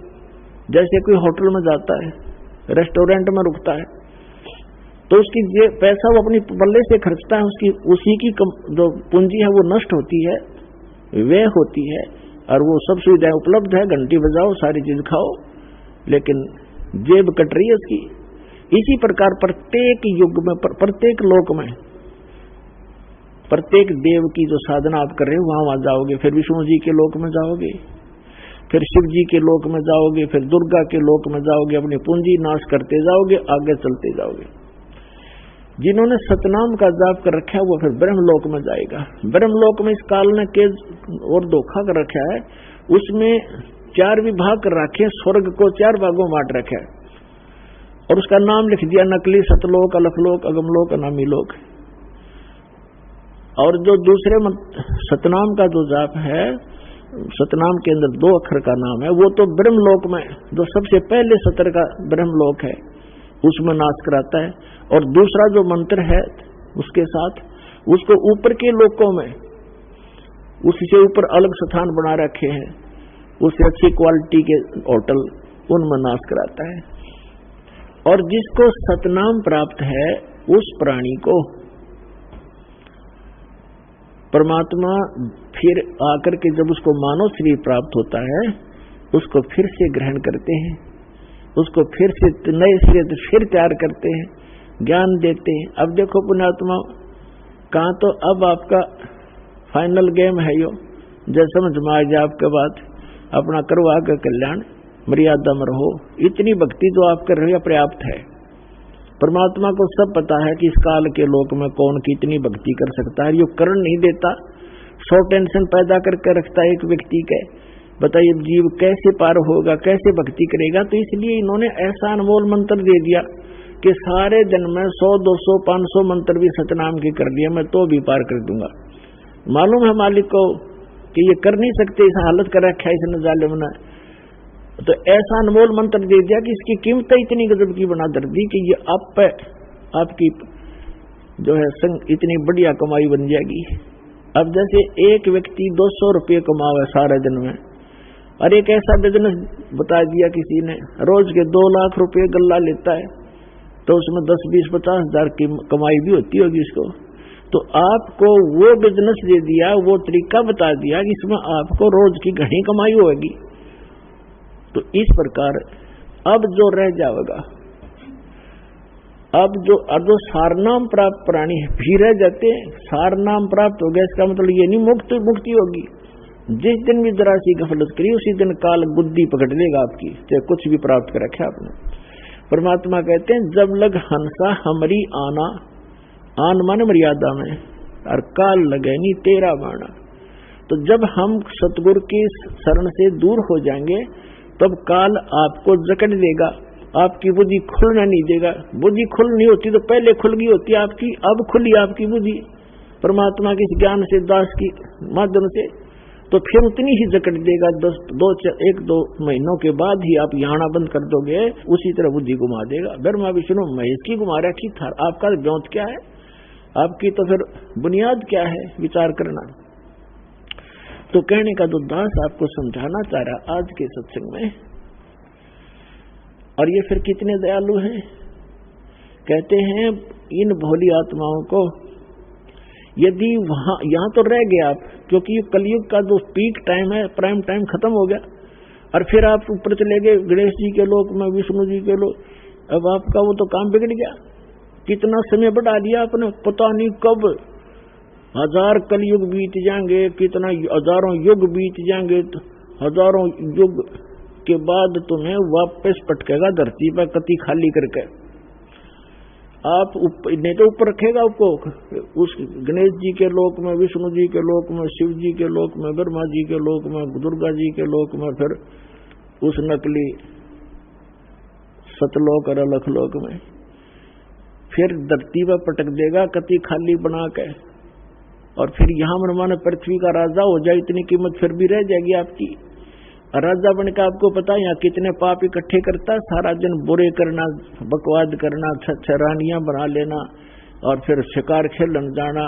जैसे कोई होटल में जाता है, रेस्टोरेंट में रुकता है, तो उसकी पैसा वो अपनी पल्ले से खर्चता है, उसकी उसी की जो पूंजी है वो नष्ट होती है, व्यय होती है, और वो सब सुविधाएं उपलब्ध है, घंटी बजाओ सारी चीज खाओ, लेकिन जेब कट रही है उसकी। इसी प्रकार प्रत्येक युग में, प्रत्येक लोक में, प्रत्येक देव की जो साधना आप कर रहे हो वहां जाओगे, फिर विष्णु जी के लोक में जाओगे, फिर शिव जी के लोक में जाओगे, फिर दुर्गा के लोक में जाओगे, अपनी पूंजी नाश करते जाओगे, आगे चलते जाओगे। जिन्होंने सतनाम का जाप कर रखा है वो फिर ब्रह्मलोक में जाएगा। ब्रह्मलोक में इस काल ने के और धोखा कर रखा है, उसमें 4 विभाग कर रखे, स्वर्ग को 4 भागों में बांट रखा है, और उसका नाम लिख दिया नकली सतलोक, अलखलोक, अगमलोक, अनामीलोक। और जो दूसरे सतनाम का जो जाप है, सतनाम के अंदर 2 अक्षर का नाम है, वो तो ब्रह्मलोक में जो सबसे पहले सतर का ब्रह्मलोक है उसमें नाश कराता है, और दूसरा जो मंत्र है उसके साथ उसको ऊपर के लोकों में, उससे ऊपर अलग स्थान बना रखे हैं, उससे अच्छी क्वालिटी के होटल, उनमें नाश कराता है। और जिसको सतनाम प्राप्त है उस प्राणी को परमात्मा फिर आकर के जब उसको मानव शरीर प्राप्त होता है, उसको फिर से ग्रहण करते हैं, उसको फिर से नए सिरे से फिर तैयार करते हैं, ज्ञान देते हैं। अब देखो पुण्यात्मा, कहाँ तो अब आपका फाइनल गेम है यो, जैसे समझ में आ जाए आपके बाद अपना करो आगे कल्याण, मर्यादा में रहो। इतनी भक्ति जो आप कर रहे हो पर्याप्त है। परमात्मा को सब पता है कि इस काल के लोक में कौन कितनी भक्ति कर सकता है, यो करण नहीं देता, 100 टेंशन पैदा करके रखता है एक व्यक्ति के। बताइए जीव कैसे पार होगा, कैसे भक्ति करेगा। तो इसलिए इन्होंने ऐसा अनमोल मंत्र दे दिया कि सारे दिन में 100, 200, 500 मंत्र भी सतनाम के कर दिया, मैं तो भी पार कर दूंगा। मालूम है मालिक को कि ये कर नहीं सकते, इस हालत कर रखा है इसने जालिम ने, तो ऐसा अनमोल मंत्र दे दिया कि इसकी कीमत इतनी गजब की बना दर दी कि ये आपकी जो है इतनी बढ़िया कमाई बन जाएगी। अब जैसे एक व्यक्ति 200 रुपये कमावे सारे दिन में, और एक ऐसा बिजनेस बता दिया किसी ने, रोज के 2 लाख रुपए गल्ला लेता है, तो उसमें 10, 20, 50 हजार की कमाई भी होती होगी इसको। तो आपको वो बिजनेस दे दिया, वो तरीका बता दिया कि इसमें आपको रोज की घनी कमाई होगी। तो इस प्रकार अब जो रह जाएगा, अब जो सारनाम प्राप्त प्राणी भी रह जाते हैं, सारनाम प्राप्त हो गया, इसका मतलब ये नहीं मुक्ति होगी। जिस दिन भी जरा सी गफलत करी उसी दिन काल बुद्धि पकड़ लेगा आपकी, चाहे कुछ भी प्राप्त कर रखा आपने। परमात्मा कहते हैं जब लग हंसा हमरी आना, आन मन मर्यादा में, और काल लगे नी तेरा बाणा। तो जब हम सतगुरु की शरण से दूर हो जाएंगे तब काल आपको जकड़ देगा, आपकी बुद्धि खुलना नहीं देगा। बुद्धि खुल नहीं होती तो पहले खुल गई होती आपकी, अब खुली आपकी बुद्धि परमात्मा के ज्ञान से, दास की माध्यम से, तो फिर उतनी ही जकड़ देगा। 1-2 महीनों के बाद ही आप यहाँ बंद कर दोगे, उसी तरह बुद्धि घुमा देगा। ब्रह्मा विष्णु महेश की घुमा रखी था, आपका ब्योत क्या है, आपकी तो फिर बुनियाद क्या है, विचार करना। तो कहने का तो दास आपको समझाना चाह रहा आज के सत्संग में। और ये फिर कितने दयालु हैं, कहते हैं इन भोली आत्माओं को यदि वहां यहां तो रह गए आप, क्योंकि कलयुग का जो पीक टाइम है, प्राइम टाइम खत्म हो गया, और फिर आप ऊपर चले गए गणेश जी के लोक में, विष्णु जी के लोक। अब आपका वो तो काम बिगड़ गया, कितना समय बढ़ा दिया आपने, पता नहीं कब 1000 कलयुग बीत जाएंगे, कितना हजारों युग बीत जाएंगे, तो हजारों युग के बाद तुम्हें वापस पटकेगा धरती पर कति खाली करके। आप नहीं तो ऊपर रखेगा आपको उस गणेश जी के लोक में, विष्णु जी के लोक में, शिव जी के लोक में, ब्रह्मा जी के लोक में, दुर्गा जी के लोक में, फिर उस नकली सतलोक और अलखलोक में, फिर धरती पर पटक देगा कति खाली बना के। और फिर यहां मनमाने पृथ्वी का राजा हो जाए, इतनी कीमत फिर भी रह जाएगी आपकी। राजा बनकर आपको पता है यहाँ कितने पाप इकट्ठे करता है, सारा दिन बुरे करना, बकवाद करना, रानियां बना लेना, और फिर शिकार खेलन जाना,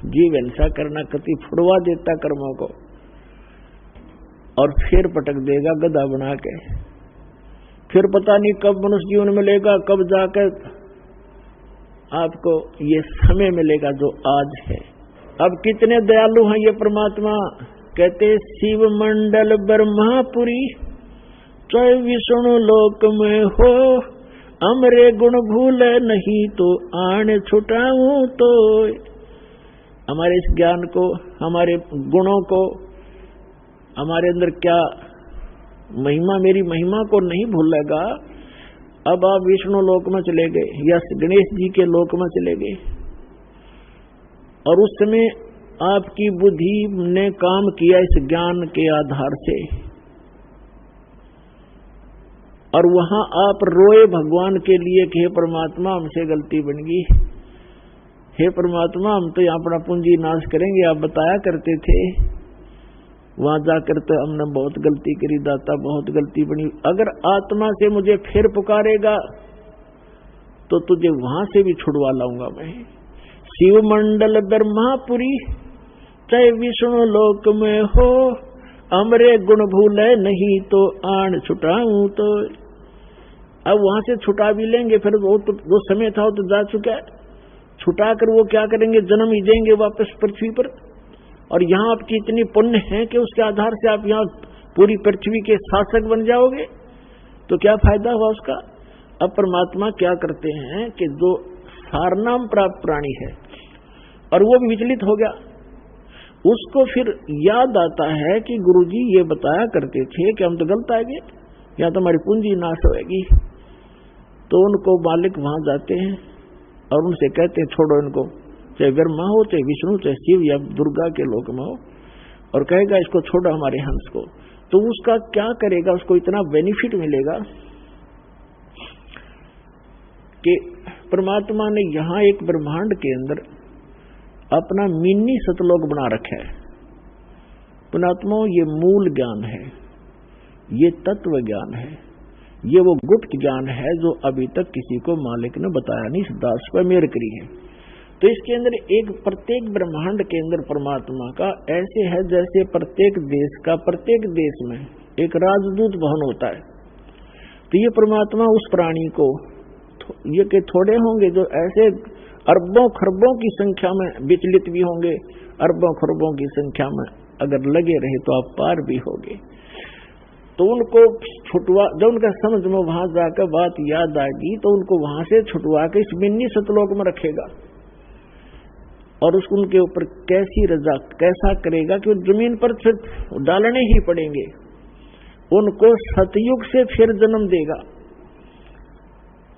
जीव हिंसा करना, कति फुड़वा देता कर्मों को, और फिर पटक देगा गधा बना के। फिर पता नहीं कब मनुष्य जीवन मिलेगा, कब जाकर आपको ये समय मिलेगा जो आज है। अब कितने दयालु हैं ये परमात्मा, कहते शिव मंडल ब्रह्मापुरी, चाहे विष्णु लोक में हो, अमरे गुण भूले नहीं तो आने छुटाऊं तो। हमारे इस ज्ञान को, हमारे गुणों को, हमारे अंदर क्या महिमा, मेरी महिमा को नहीं भूलेगा। अब आप विष्णु लोक में चले गए या गणेश जी के लोक में चले गए, और उस समय आपकी बुद्धि ने काम किया इस ज्ञान के आधार से, और वहां आप रोए भगवान के लिए कि हे परमात्मा हमसे गलती बन गई, हे परमात्मा हम तो यहाँ अपना पूंजी नाश करेंगे, आप बताया करते थे। वहां जाकर तो हमने बहुत गलती करी दाता, बहुत गलती बनी। अगर आत्मा से मुझे फिर पुकारेगा तो तुझे वहां से भी छुड़वा लाऊंगा मैं। शिव मंडल ब्रह्मापुरी, चाहे विष्णु लोक में हो, अमरे गुण भूले नहीं तो आन छुटाऊं तो। अब वहां से छुटा भी लेंगे, फिर वो तो जो समय था वो तो जा चुका है, छुटा कर वो क्या करेंगे, जन्म ही देंगे वापस पृथ्वी पर। और यहाँ आपकी इतनी पुण्य है कि उसके आधार से आप यहाँ पूरी पृथ्वी के शासक बन जाओगे, तो क्या फायदा हुआ उसका। अब परमात्मा क्या करते हैं कि जो सारनाम प्राप्त प्राणी है और वो भी विचलित हो गया, उसको फिर याद आता है कि गुरुजी ये बताया करते थे कि हम तो गलत आ गए, या तो हमारी पूंजी नाश होगी। तो उनको मालिक वहां जाते हैं और उनसे कहते हैं छोड़ो इनको, चाहे ब्रह्मा हो, चाहे विष्णु, चाहे शिव या दुर्गा के लोक में हो, और कहेगा इसको छोड़ो हमारे हंस को। तो उसका क्या करेगा, उसको इतना बेनिफिट मिलेगा कि परमात्मा ने यहां एक ब्रह्मांड के अंदर अपना मिनी सतलोक बना रखा है। पुणात्माओं, ये मूल ज्ञान है, ये तत्व ज्ञान है, ये वो गुप्त ज्ञान है जो अभी तक किसी को मालिक ने बताया नहीं, इस दास पर मेहर करी है। तो इसके अंदर एक प्रत्येक ब्रह्मांड के अंदर परमात्मा का ऐसे है जैसे प्रत्येक देश का प्रत्येक देश में एक राजदूत भवन होता है। तो ये परमात्मा उस प्राणी को, ये के थोड़े होंगे जो ऐसे अरबों खरबों की संख्या में विचलित भी होंगे, अरबों खरबों की संख्या में अगर लगे रहे तो आप पार भी होगे। तो उनको छुटवा, जब उनका समझ में वहां जाकर बात याद आएगी तो उनको वहां से छुटवा के इस मिनी सतलोक में रखेगा, और उसको उनके ऊपर कैसी रजा कैसा करेगा कि वो जमीन पर फिर डालने ही पड़ेंगे। उनको सतयुग से फिर जन्म देगा,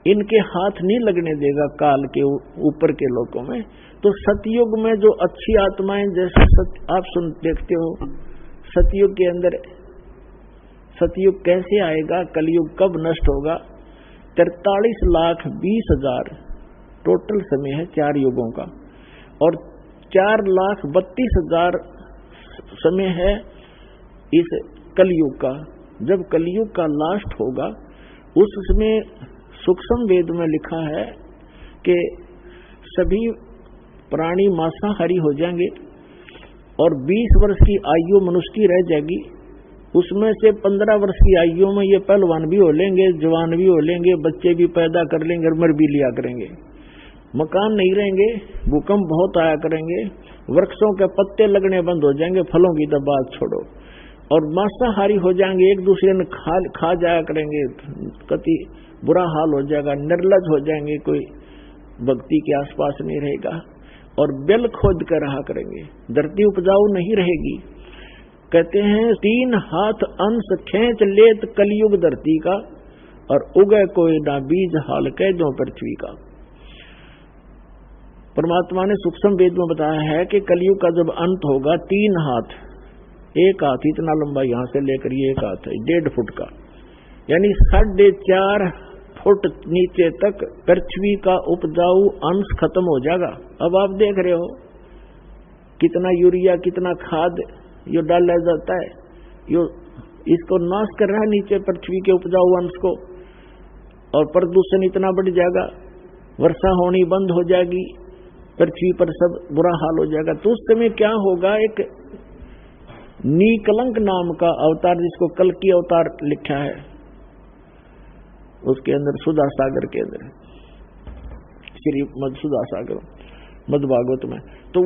इनके हाथ नहीं लगने देगा काल के ऊपर के लोगों में। तो सतयुग में जो अच्छी आत्माएं, जैसे आप देखते हो सतयुग के अंदर, सतयुग कैसे आएगा, कलयुग कब नष्ट होगा, 43,20,000 टोटल समय है 4 युगों का, और 4,32,000 समय है इस कलयुग का। जब कलयुग का लास्ट होगा उस समय सूक्ष्म वेद में लिखा है कि सभी प्राणी मांसाहारी हो जाएंगे और 20 वर्ष की आयु मनुष्य की रह जाएगी। उसमें से 15 वर्ष की आयु में ये पहलवान भी हो लेंगे, जवान भी हो लेंगे, बच्चे भी पैदा कर लेंगे, मर भी लिया करेंगे। मकान नहीं रहेंगे, भूकंप बहुत आया करेंगे, वृक्षों के पत्ते लगने बंद हो जाएंगे, फलों की तो बात छोड़ो, और मांसाहारी हो जाएंगे, एक दूसरे ने खा जाया करेंगे, कति बुरा हाल हो जाएगा, निर्लज हो जाएंगे, कोई भक्ति के आसपास नहीं रहेगा, और बेल खोद कर रहा करेंगे, धरती उपजाऊ नहीं रहेगी। कहते हैं 3 हाथ अंश खींच लेत कलयुग धरती का, और उगे कोई ना बीज हाल कह दो पृथ्वी का। परमात्मा ने सूक्ष्म वेद में बताया है कि कलयुग का जब अंत होगा 3 हाथ, 1 हाथ इतना लंबा, यहां से लेकर ये 1 हाथ है 1.5 फुट का, यानी 4.5 फुट नीचे तक पृथ्वी का उपजाऊ अंश खत्म हो जाएगा। अब आप देख रहे हो कितना यूरिया, कितना खाद यो डाला जाता है, यो इसको नाश कर रहा है नीचे पृथ्वी के उपजाऊ अंश को, और प्रदूषण इतना बढ़ जाएगा, वर्षा होनी बंद हो जाएगी, पृथ्वी पर सब बुरा हाल हो जाएगा। तो उस समय क्या होगा, एक नीकलंक नाम का अवतार, जिसको कल्कि अवतार लिखा है उसके अंदर, सुधा सागर के अंदर, श्री सुधा सागर मद्भागवत में, तो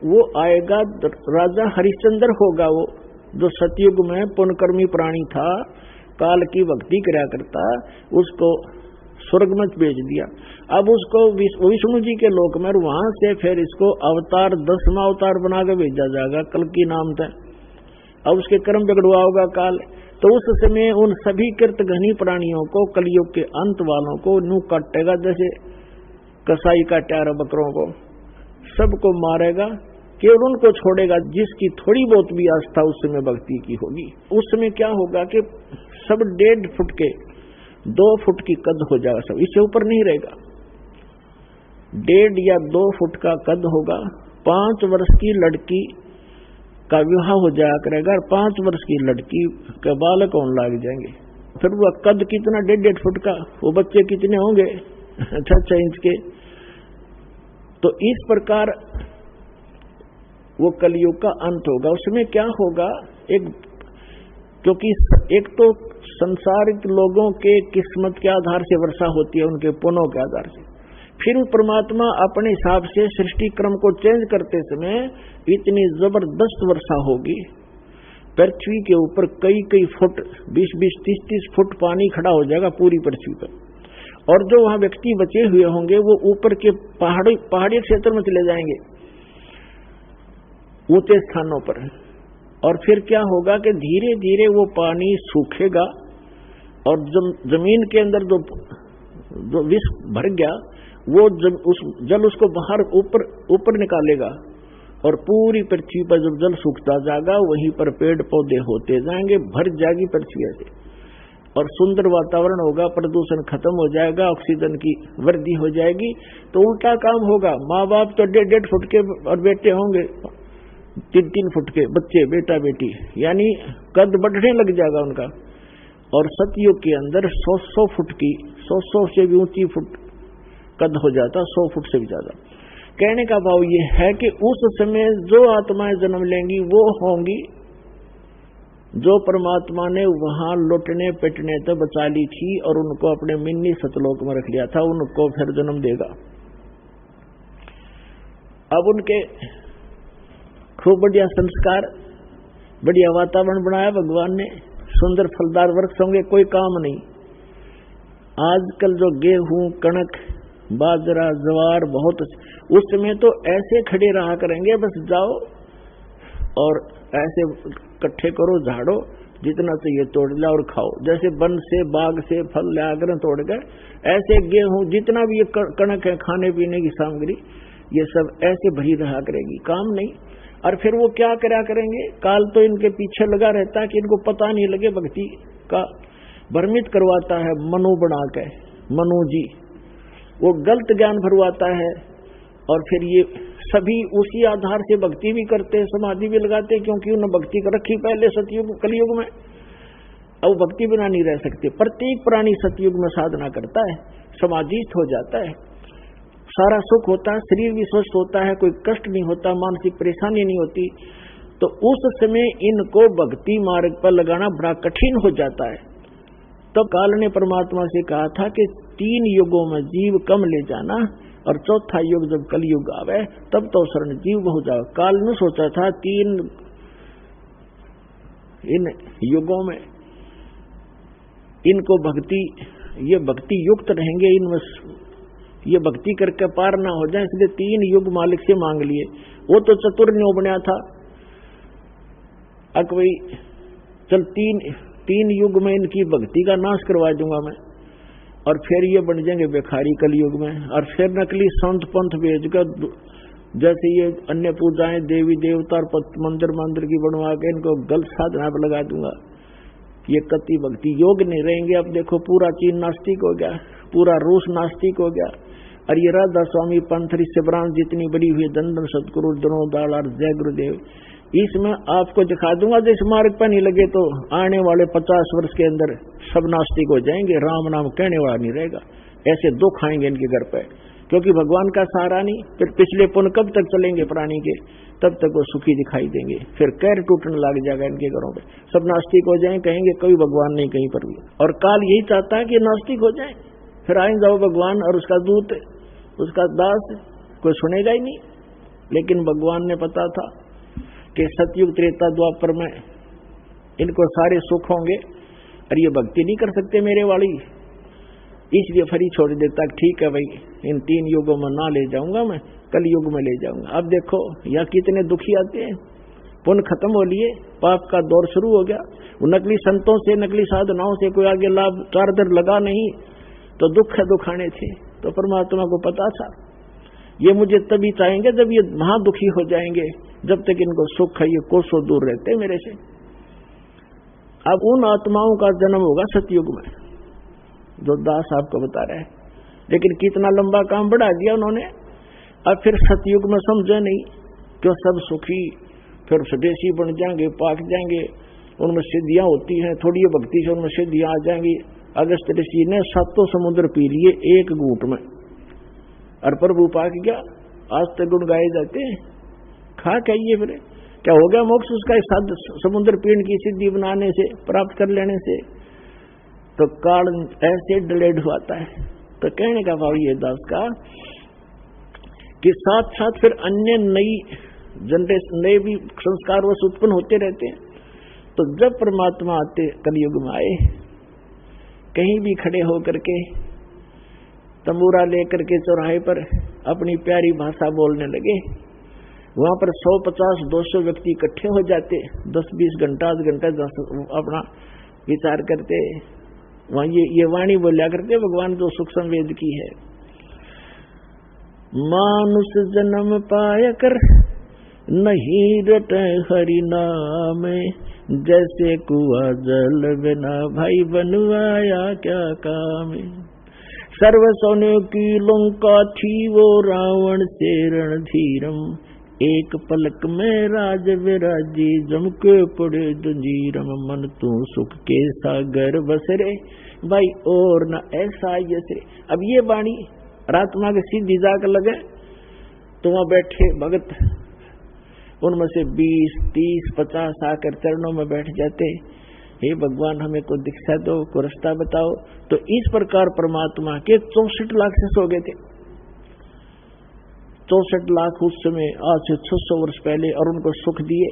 वो आएगा, राजा हरिश्चंद्र होगा वो, जो सतयुग में पुण्यकर्मी प्राणी था, काल की भक्ति कराया करता, उसको स्वर्ग में भेज दिया। अब उसको विष्णु जी के लोक में, वहां से फिर इसको अवतार 10वां अवतार बना के भेजा जाएगा, कल्कि नाम था। अब उसके कर्म बिगड़वा होगा काल, तो उस समय उन सभी कृतघ्नी प्राणियों को, कलयुग के अंत वालों को नू काटेगा, जैसे कसाई काटा बकरों को, सबको मारेगा, केवल उनको छोड़ेगा जिसकी थोड़ी बहुत भी आस्था उस समय भक्ति की होगी। उस समय क्या होगा कि सब 1.5 फुट के 2 फुट की कद हो जाएगा, सब इससे ऊपर नहीं रहेगा, 1.5 या 2 फुट का कद होगा। 5 वर्ष की लड़की का विवाह हो जाया करेगा, और 5 वर्ष की लड़की के बालक होने लग जाएंगे। फिर वो कद कितना, 1.5 फुट का, वो बच्चे कितने होंगे 6 इंच के। तो इस प्रकार वो कलयुग का अंत होगा। उसमें क्या होगा, क्योंकि एक तो संसारिक लोगों के किस्मत के आधार से वर्षा होती है, उनके पुण्यों के आधार से, फिर परमात्मा अपने हिसाब से सृष्टि क्रम को चेंज करते समय इतनी जबरदस्त वर्षा होगी, पृथ्वी के ऊपर कई फुट, 20-20, 30-30 फुट पानी खड़ा हो जाएगा पूरी पृथ्वी पर, और जो वहां व्यक्ति बचे हुए होंगे वो ऊपर के पहाड़ी क्षेत्र में चले जाएंगे, ऊंचे स्थानों पर। और फिर क्या होगा कि धीरे धीरे वो पानी सूखेगा, और जमीन के अंदर जो विष भर गया वो उस जल उसको बाहर ऊपर निकालेगा, और पूरी पृथ्वी पर जब जल सूखता जाएगा वहीं पर पेड़ पौधे होते जाएंगे, भर जाएगी पृथ्वी ऐसे, और सुंदर वातावरण होगा, प्रदूषण खत्म हो जाएगा, ऑक्सीजन की वृद्धि हो जाएगी। तो उल्टा काम होगा, माँ बाप तो 1.5 फुट के और बेटे होंगे 3-3 फुट के बच्चे, बेटा बेटी, यानी कद बढ़ने लग जाएगा उनका। और सतयुग के अंदर 100 फुट की, 100 से भी ऊंची फुट कद हो जाता, 100 फुट से भी ज्यादा। कहने का भाव ये है कि उस समय जो आत्माएं जन्म लेंगी वो होंगी जो परमात्मा ने वहां लुटने पिटने तो बचा ली थी, और उनको अपने मिन्नी सतलोक में रख लिया था, उनको फिर जन्म देगा। अब उनके खूब बढ़िया संस्कार, बढ़िया वातावरण बनाया भगवान ने, सुंदर फलदार वृक्ष होंगे, कोई काम नहीं। आजकल जो गेहूं, कणक, बाजरा, ज्वार बहुत, उस समय तो ऐसे खड़े रहा करेंगे, बस जाओ और ऐसे इकट्ठे करो, झाड़ो, जितना चाहिए तोड़ लिया और खाओ। जैसे वन से बाग से फल ले आकर तोड़ गए, ऐसे गेहूं जितना भी ये कणक है खाने पीने की सामग्री, ये सब ऐसे भरी रहा करेगी, काम नहीं। और फिर वो क्या करा करेंगे, काल तो इनके पीछे लगा रहता है कि इनको पता नहीं लगे, भक्ति का भ्रमित करवाता है मनु बना के, मनु जी वो गलत ज्ञान भरवाता है। और फिर ये सभी उसी आधार से भक्ति भी करते हैं, समाधि भी लगाते हैं, क्योंकि उन्होंने भक्ति कर रखी पहले सतयुग कलयुग में। अब भक्ति बिना नहीं रह सकते। प्रत्येक प्राणी सतयुग में साधना करता है, समाधिस्थ हो जाता है, सारा सुख होता है, शरीर भी स्वस्थ होता है, कोई कष्ट नहीं होता, मानसिक परेशानी नहीं होती। तो उस समय इनको भक्ति मार्ग पर लगाना बड़ा कठिन हो जाता है। तो काल ने परमात्मा से कहा था कि 3 युगों में जीव कम ले जाना, और चौथा युग जब कलयुग आवे तब तो शरण जीव हो जाओ। काल ने सोचा था 3 इन युगों में इनको भक्ति, ये भक्ति युक्त रहेंगे, इनमें ये भक्ति करके पार ना हो जाए, इसलिए 3 युग मालिक से मांग लिए। वो तो चतुर न्यों बनया था, अकवई चल 3 युग में इनकी भक्ति का नाश करवा दूंगा मैं, और फिर ये बन जाएंगे भिखारी कलयुग में। और फिर नकली संत पंथ भेजकर, जैसे ये अन्य पूजाएं देवी देवता और मंदिर की बनवा के इनको गलत साधना पर लगा दूंगा, ये कति भक्ति योग नहीं रहेंगे। अब देखो पूरा चीन नास्तिक हो गया, पूरा रूस नास्तिक हो गया, और ये राधा स्वामी पंथ से ब्रांच जितनी बड़ी हुई, दंडन सतगुरु दनोदाल और जय गुरुदेव, इसमें आपको दिखा दूंगा। जिस मार्ग पर नहीं लगे तो आने वाले 50 वर्ष के अंदर सब नास्तिक हो जाएंगे, राम नाम कहने वाला नहीं रहेगा। ऐसे दुख आएंगे इनके घर पे, क्योंकि भगवान का सहारा नहीं। फिर पिछले पुण्य कब तक चलेंगे प्राणी के, तब तक वो सुखी दिखाई देंगे। फिर कैर टूटने लग जाएगा इनके घरों पे, सब नास्तिक हो जाएंगे, कहेंगे कोई भगवान नहीं कहीं पर भी। और काल यही चाहता है कि नास्तिक हो जाए, फिर आए जाओ भगवान और उसका दूत, उसका दास, कोई सुनेगा ही नहीं। लेकिन भगवान ने पता था कि सतयुग त्रेता द्वापर में इनको सारे सुख होंगे, और ये भक्ति नहीं कर सकते मेरे वाली, इसलिए फिर ही छोड़ देता। ठीक है भाई, इन 3 युगों में ना ले जाऊंगा मैं, कल युग में ले जाऊंगा। अब देखो यहाँ कितने दुखी आते हैं, पुण्य खत्म हो लिए, पाप का दौर शुरू हो गया। वो नकली संतों से, नकली साधनाओं से कोई आगे लाभ चारदर लगा नहीं, तो दुख दुखाने थे। तो परमात्मा को पता था ये मुझे तभी चाहेंगे जब ये महादुखी हो जाएंगे, जब तक इनको सुख है ये कोसों दूर रहते मेरे से। अब उन आत्माओं का जन्म होगा सतयुग में, जो दास आपको बता रहे हैं। लेकिन कितना लंबा काम बढ़ा दिया उन्होंने। अब फिर सतयुग में समझे नहीं, क्यों सब सुखी, फिर स्वदेशी बन जाएंगे, पाक जाएंगे, उनमें सिद्धियां होती हैं, थोड़ी भक्ति से उनमें सिद्धियां आ जाएंगी। अगस्त ऋषि ने 7 समुद्र पी लिए एक घूंट में, और प्रभु पाक गया। आज तक गुण गाए जाते हैं, खा कहिए फिर क्या हो गया मोक्ष उसका, 7 समुद्र पीण की सिद्धि बनाने से, प्राप्त कर लेने से। तो काल ऐसे डिलेड हुआता है। तो कहने का भाव ये दास का कि साथ साथ फिर अन्य नई जनरेशन, नए भी संस्कार वश उत्पन्न होते रहते हैं। तो जब परमात्मा आते कलयुग में आए, कहीं भी खड़े होकर के तंबूरा लेकर के चौराहे पर अपनी प्यारी भाषा बोलने लगे, वहां पर 150-200 व्यक्ति इकट्ठे हो जाते, 10-20 घंटा, 10 घंटा अपना विचार करते। वहां ये वाणी बोलिया करते भगवान जो सुख संवेद की है, मानुष जन्म पाया कर नहीं रटे हरि नाम, जैसे कुआ जल बिना भाई बनवाया क्या काम। सर्व सोने की लंका थी वो रावण से रणधीरम, एक पलक में राज विराजी जम के पड़े जंजीरम। मन तू सुख के सागर बसरे भाई और न ऐसा यसरे। अब ये वाणी रात्मा के सीधी जाकर लगे तो वहां बैठे भगत, उनमें से 20, 30, 50 आकर चरणों में बैठ जाते, हे भगवान हमें को दीक्षा दो, को रास्ता बताओ। तो इस प्रकार परमात्मा के 64 लाख शिष्य हो गए थे। 64 लाख उस समय, आज से 600 वर्ष पहले, और उनको सुख दिए।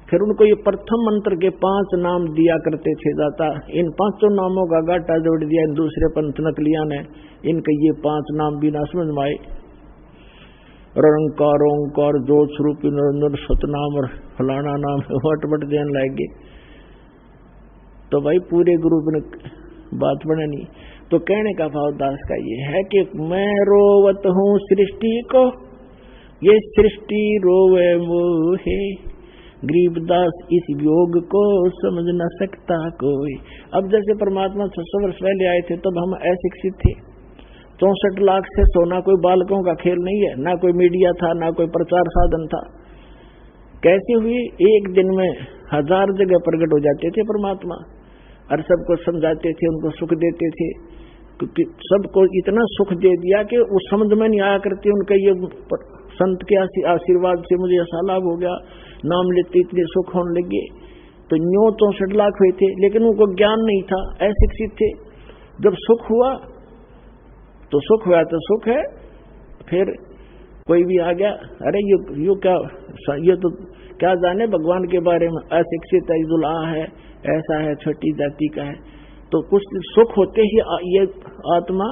फिर उनको ये प्रथम मंत्र के 5 नाम दिया करते थे दाता। इन 5 नामों का गाटा जोड़ दिया इन दूसरे पंथ नकलिया ने। इनके ये 5 नाम बिना समझ में आए, रंकार ओंकार ज्योत स्वरूपी निरंजन सतनाम और फलाना नाम वट देने लगे। तो भाई पूरे ग्रुप ने बात बना नहीं। तो कहने का भाव दास का ये है कि मैं रोवत हूँ सृष्टि को, ये सृष्टि रोवे मोहे, गरीबदास इस योग को समझ न सकता कोई। अब जैसे परमात्मा 600 वर्ष पहले आए थे तब हम अशिक्षित थे। 64 लाख से सोना कोई बालकों का खेल नहीं है, ना कोई मीडिया था, ना कोई प्रचार साधन था। कैसे हुई? एक दिन में 1000 जगह प्रकट हो जाते थे परमात्मा, और सबको समझाते थे, उनको सुख देते थे। क्योंकि सबको इतना सुख दे दिया कि वो समझ में नहीं आया करते उनका ये संत के आशीर्वाद से मुझे ऐसा लाभ हो गया, नाम लेते इतने सुख होने लगे। तो 64 लाख हुए थे, लेकिन उनको ज्ञान नहीं था, अशिक्षित थे। जब सुख हुआ तो सुख हुआ तो सुख है। फिर कोई भी आ गया, अरे ये क्या, ये तो क्या जाने भगवान के बारे में, अशिक्षित है, दुल्हा है, ऐसा है, छोटी जाति का है। तो कुछ सुख होते ही ये आत्मा,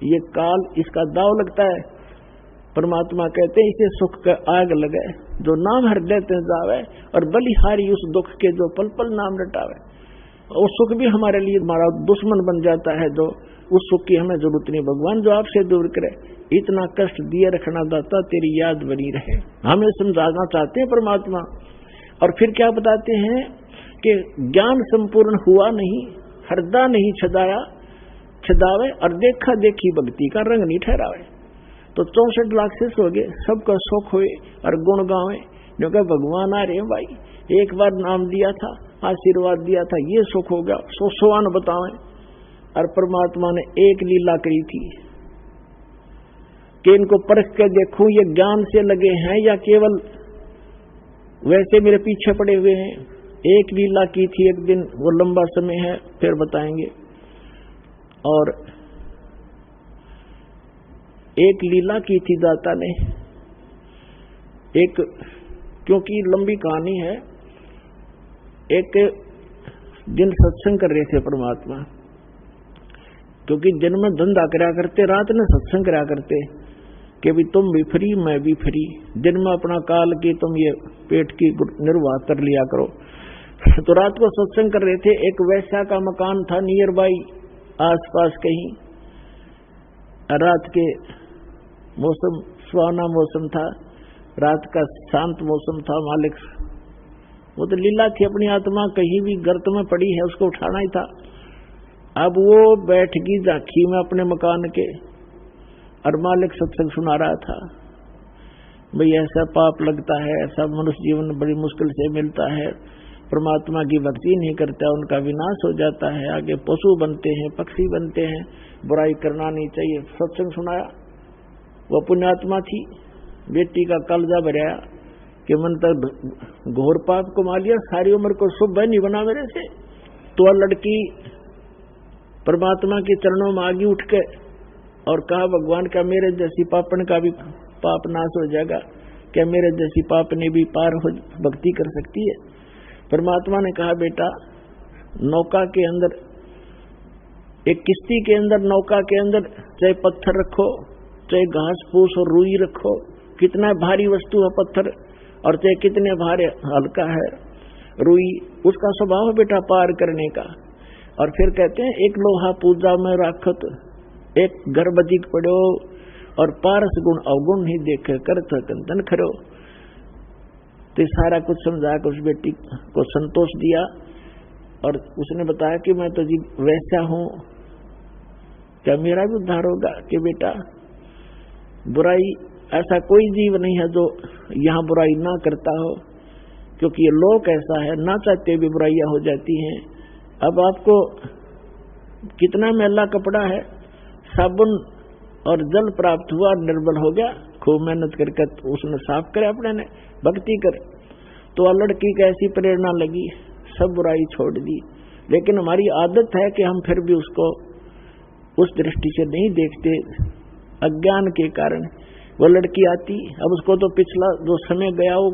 ये काल, इसका दाव लगता है। परमात्मा कहते हैं इसे सुख का आग लगे, जो नाम हृदय ते जावे, और बलिहारी उस दुख के जो पल पल नाम रटावे। वो सुख भी हमारे लिए हमारा दुश्मन बन जाता है, जो उस सुख की हमें जरूरत नहीं। भगवान जो आपसे दूर करे, इतना कष्ट दिए रखना दाता तेरी याद बनी रहे, हमें समझाना चाहते हैं परमात्मा। और फिर क्या बताते हैं कि ज्ञान संपूर्ण हुआ नहीं, हृदय नहीं छदावे, और देखा देखी भक्ति का रंग नहीं ठहरावे। तो 64 लाख से हो गए, सबका सुख हुए और गुण गावे, क्योंकि भगवान आ रहे हैं भाई, एक बार नाम दिया था, आशीर्वाद दिया था, ये सुख हो गया, सोवान बतावें। और परमात्मा ने एक लीला करी थी कि इनको परख के देखूं ये ज्ञान से लगे हैं या केवल वैसे मेरे पीछे पड़े हुए हैं। एक लीला की थी एक दिन, वो लंबा समय है, फिर बताएंगे। और एक लीला की थी दाता ने, एक, क्योंकि लंबी कहानी है। एक दिन सत्संग कर रहे थे परमात्मा, क्योंकि दिन में धंधा करा करते, रात में सत्संग करा करते कि भी तुम भी फ्री, मैं भी फ्री। दिन में अपना काल की तुम ये पेट की निर्वाह कर लिया करो। तो रात को सत्संग कर रहे थे। एक वैश्या का मकान था नियर बाई, आसपास कहीं। रात के मौसम सुहाना मौसम था, रात का शांत मौसम था। मालिक, वो तो लीला थी, अपनी आत्मा कहीं भी गर्त में पड़ी है, उसको उठाना ही था। अब वो बैठ गई झांकी में अपने मकान के, और मालिक सत्संग सुना रहा था। भाई ऐसा पाप लगता है, ऐसा मनुष्य जीवन बड़ी मुश्किल से मिलता है, परमात्मा की भक्ति नहीं करता, उनका विनाश हो जाता है, आगे पशु बनते हैं, पक्षी बनते हैं, बुराई करना नहीं चाहिए। सत्संग सुनाया। वो पुण्यात्मा थी, बेटी का कलजा भराया कि मन तक घोर पाप को मार लिया, सारी उम्र को शुभ नहीं बना मेरे से। तो लड़की परमात्मा के चरणों में आगे उठ के और कहा, भगवान का मेरे जैसी पापन का भी पाप नाश हो जाएगा क्या? मेरे जैसी पापनी भी पार हो भक्ति कर सकती है? परमात्मा ने कहा, बेटा नौका के अंदर, एक किश्ती के अंदर, नौका के अंदर चाहे पत्थर रखो, चाहे घास फूस और रुई रखो, कितना भारी वस्तु है पत्थर, और चाहे कितने भारी हल्का है रुई, उसका स्वभाव है बेटा पार करने का। और फिर कहते हैं, एक लोहा पूजा में राखत, एक गर्भधिक पड़ो, और पारस गुण अवगुण ही देखे करत कंदन खरो। तो सारा कुछ समझा कर उस बेटी को संतोष दिया, और उसने बताया कि मैं तो जी वैसा हूं, क्या मेरा भी उद्धार होगा? कि बेटा बुराई, ऐसा कोई जीव नहीं है जो यहाँ बुराई ना करता हो, क्योंकि ये लोक ऐसा है, ना चाहते भी बुराइयां हो जाती हैं। अब आपको कितना मैला कपड़ा है, साबुन और जल प्राप्त हुआ, निर्बल हो गया, खूब मेहनत करके उसने साफ करे, अपने ने भक्ति कर। तो लड़की की ऐसी प्रेरणा लगी, सब बुराई छोड़ दी। लेकिन हमारी आदत है कि हम फिर भी उसको उस दृष्टि से नहीं देखते, अज्ञान के कारण। वो लड़की आती, अब उसको तो पिछला जो समय गया वो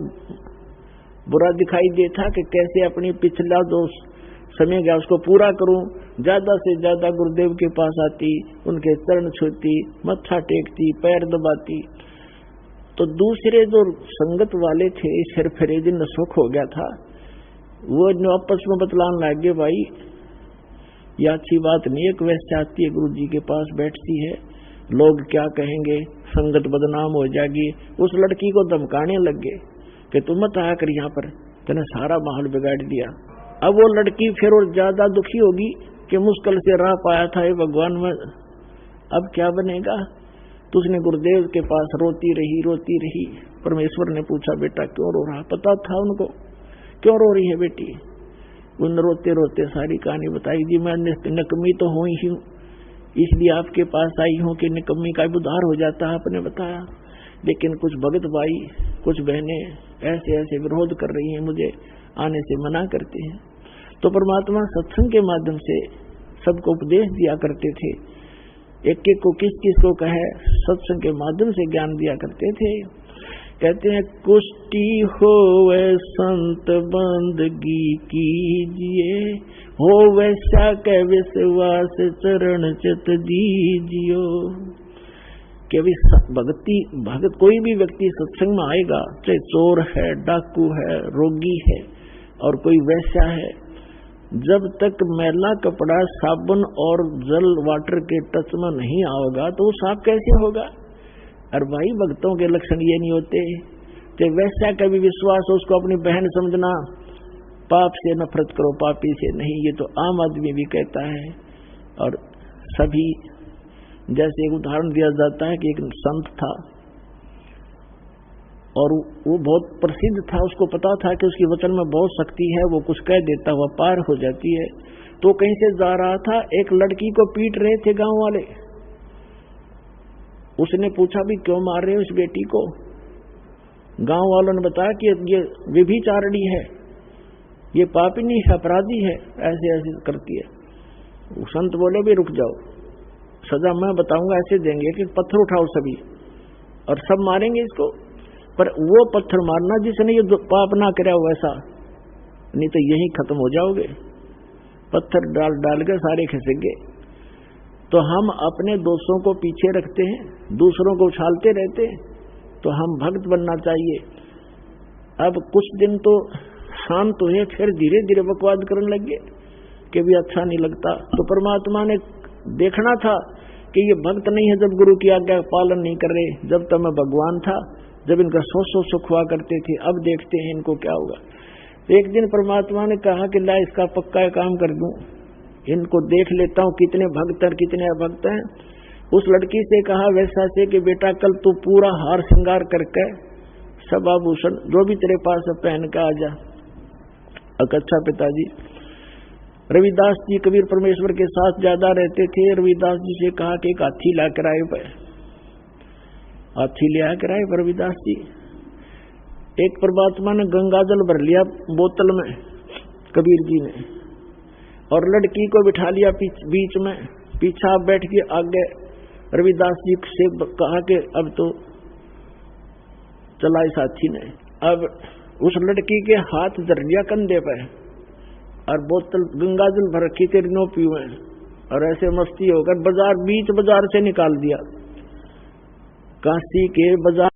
बुरा दिखाई देता कि कैसे अपनी पिछला जो समय गया उसको पूरा करूं। ज्यादा से ज्यादा गुरुदेव के पास आती, उनके चरण छूती, मत्था टेकती, पैर दबाती। तो दूसरे जो संगत वाले थे, सिर फिरे, जिन सुख हो गया था, वो जो आपस में बतलाने लगे, भाई यह अच्छी बात नहीं है। एक वैश्या आती है गुरु जी के पास बैठती है, लोग क्या कहेंगे, संगत बदनाम हो जाएगी। उस लड़की को धमकाने लग गए कि तुम मत आया कर यहाँ पर, तूने सारा माहौल बिगाड़ दिया। अब वो लड़की फिर और ज्यादा दुखी होगी कि मुश्किल से राह पाया था, भगवान में अब क्या बनेगा। तो उसने गुरुदेव के पास रोती रही। परमेश्वर ने पूछा, बेटा क्यों रो रहा? पता था उनको क्यों रो रही है बेटी। उन रोते रोते सारी कहानी बताई। जी मैं निकम्मी तो हूँ ही, इसलिए आपके पास आई हूँ कि निकम्मी का भी उद्धार हो जाता है। आपने बताया, लेकिन कुछ भगत भाई, कुछ बहनें ऐसे ऐसे विरोध कर रही हैं, मुझे आने से मना करते हैं। तो परमात्मा सत्संग के माध्यम से सबको उपदेश दिया करते थे। एक एक को किस को कहे, सत्संग के माध्यम से ज्ञान दिया करते थे। कहते हैं, कुष्टि होवे संत बंदगी कीजिए, हो वैसा के विश्वास चरण चित दीजियो। कि भगत कोई भी व्यक्ति सत्संग में आएगा, चाहे चोर है, डाकू है, रोगी है और कोई वैश्या है, जब तक मैला कपड़ा साबुन और जल वाटर के टच में नहीं आओगा तो वो साफ कैसे होगा। और भाई भक्तों के लक्षण ये नहीं होते। तो वैसा का भी विश्वास, उसको अपनी बहन समझना, पाप से नफरत करो पापी से नहीं, ये तो आम आदमी भी कहता है। और सभी, जैसे एक उदाहरण दिया जाता है कि एक संत था और वो बहुत प्रसिद्ध था, उसको पता था कि उसकी वचन में बहुत शक्ति है, वो कुछ कह देता हुआ पार हो जाती है। तो कहीं से जा रहा था, एक लड़की को पीट रहे थे गांव वाले। उसने पूछा, भी क्यों मार रहे हो इस बेटी को? गांव वालों ने बताया कि ये व्यभिचारिणी है, ये पापिनी है, अपराधी है, ऐसे ऐसे करती है। संत बोले, भी रुक जाओ, सजा मैं बताऊंगा, ऐसे देंगे कि पत्थर उठाओ सभी और सब मारेंगे इसको। पर वो पत्थर मारना जिसने ये पाप ना कराया वैसा, नहीं तो यही खत्म हो जाओगे। पत्थर डाल डाल कर सारे खिसक गए। तो हम अपने दोस्तों को पीछे रखते हैं, दूसरों को उछालते रहते हैं। तो हम भक्त बनना चाहिए। अब कुछ दिन तो शांत हुए, फिर धीरे धीरे बकवाद करने लगे कि भी अच्छा नहीं लगता। तो परमात्मा ने देखना था कि ये भक्त नहीं है जब गुरु की आज्ञा पालन नहीं कर रहे। जब तक मैं भगवान था, जब इनका सौ सुख हुआ करते थे, अब देखते हैं इनको क्या होगा। एक दिन परमात्मा ने कहा कि ला इसका पक्का काम कर दूं, इनको देख लेता हूं कितने भक्त हैं कितने अभक्त हैं। उस लड़की से कहा वैसा से कि बेटा कल तू पूरा हार श्रृंगार करके सब आभूषण जो भी तेरे पास है पहन के आ जा। अच्छा पिताजी। रविदास जी कबीर परमेश्वर के साथ ज्यादा रहते थे। रविदास जी से कहा कि एक हाथी ला कर आए पे, हाथी ले आकर आए रविदास जी। एक परमात्मा ने गंगाजल भर लिया बोतल में कबीर जी ने, और लड़की को बिठा लिया बीच में, पीछा बैठ के आगे रविदास जी से कहा कि अब तो चला इस हाथी ने। अब उस लड़की के हाथ धर लिया कंधे पे और बोतल गंगाजल भर रखी तेरी नो पीवे, और ऐसे मस्ती होकर बीच बाजार से निकाल दिया। काशी के बाजार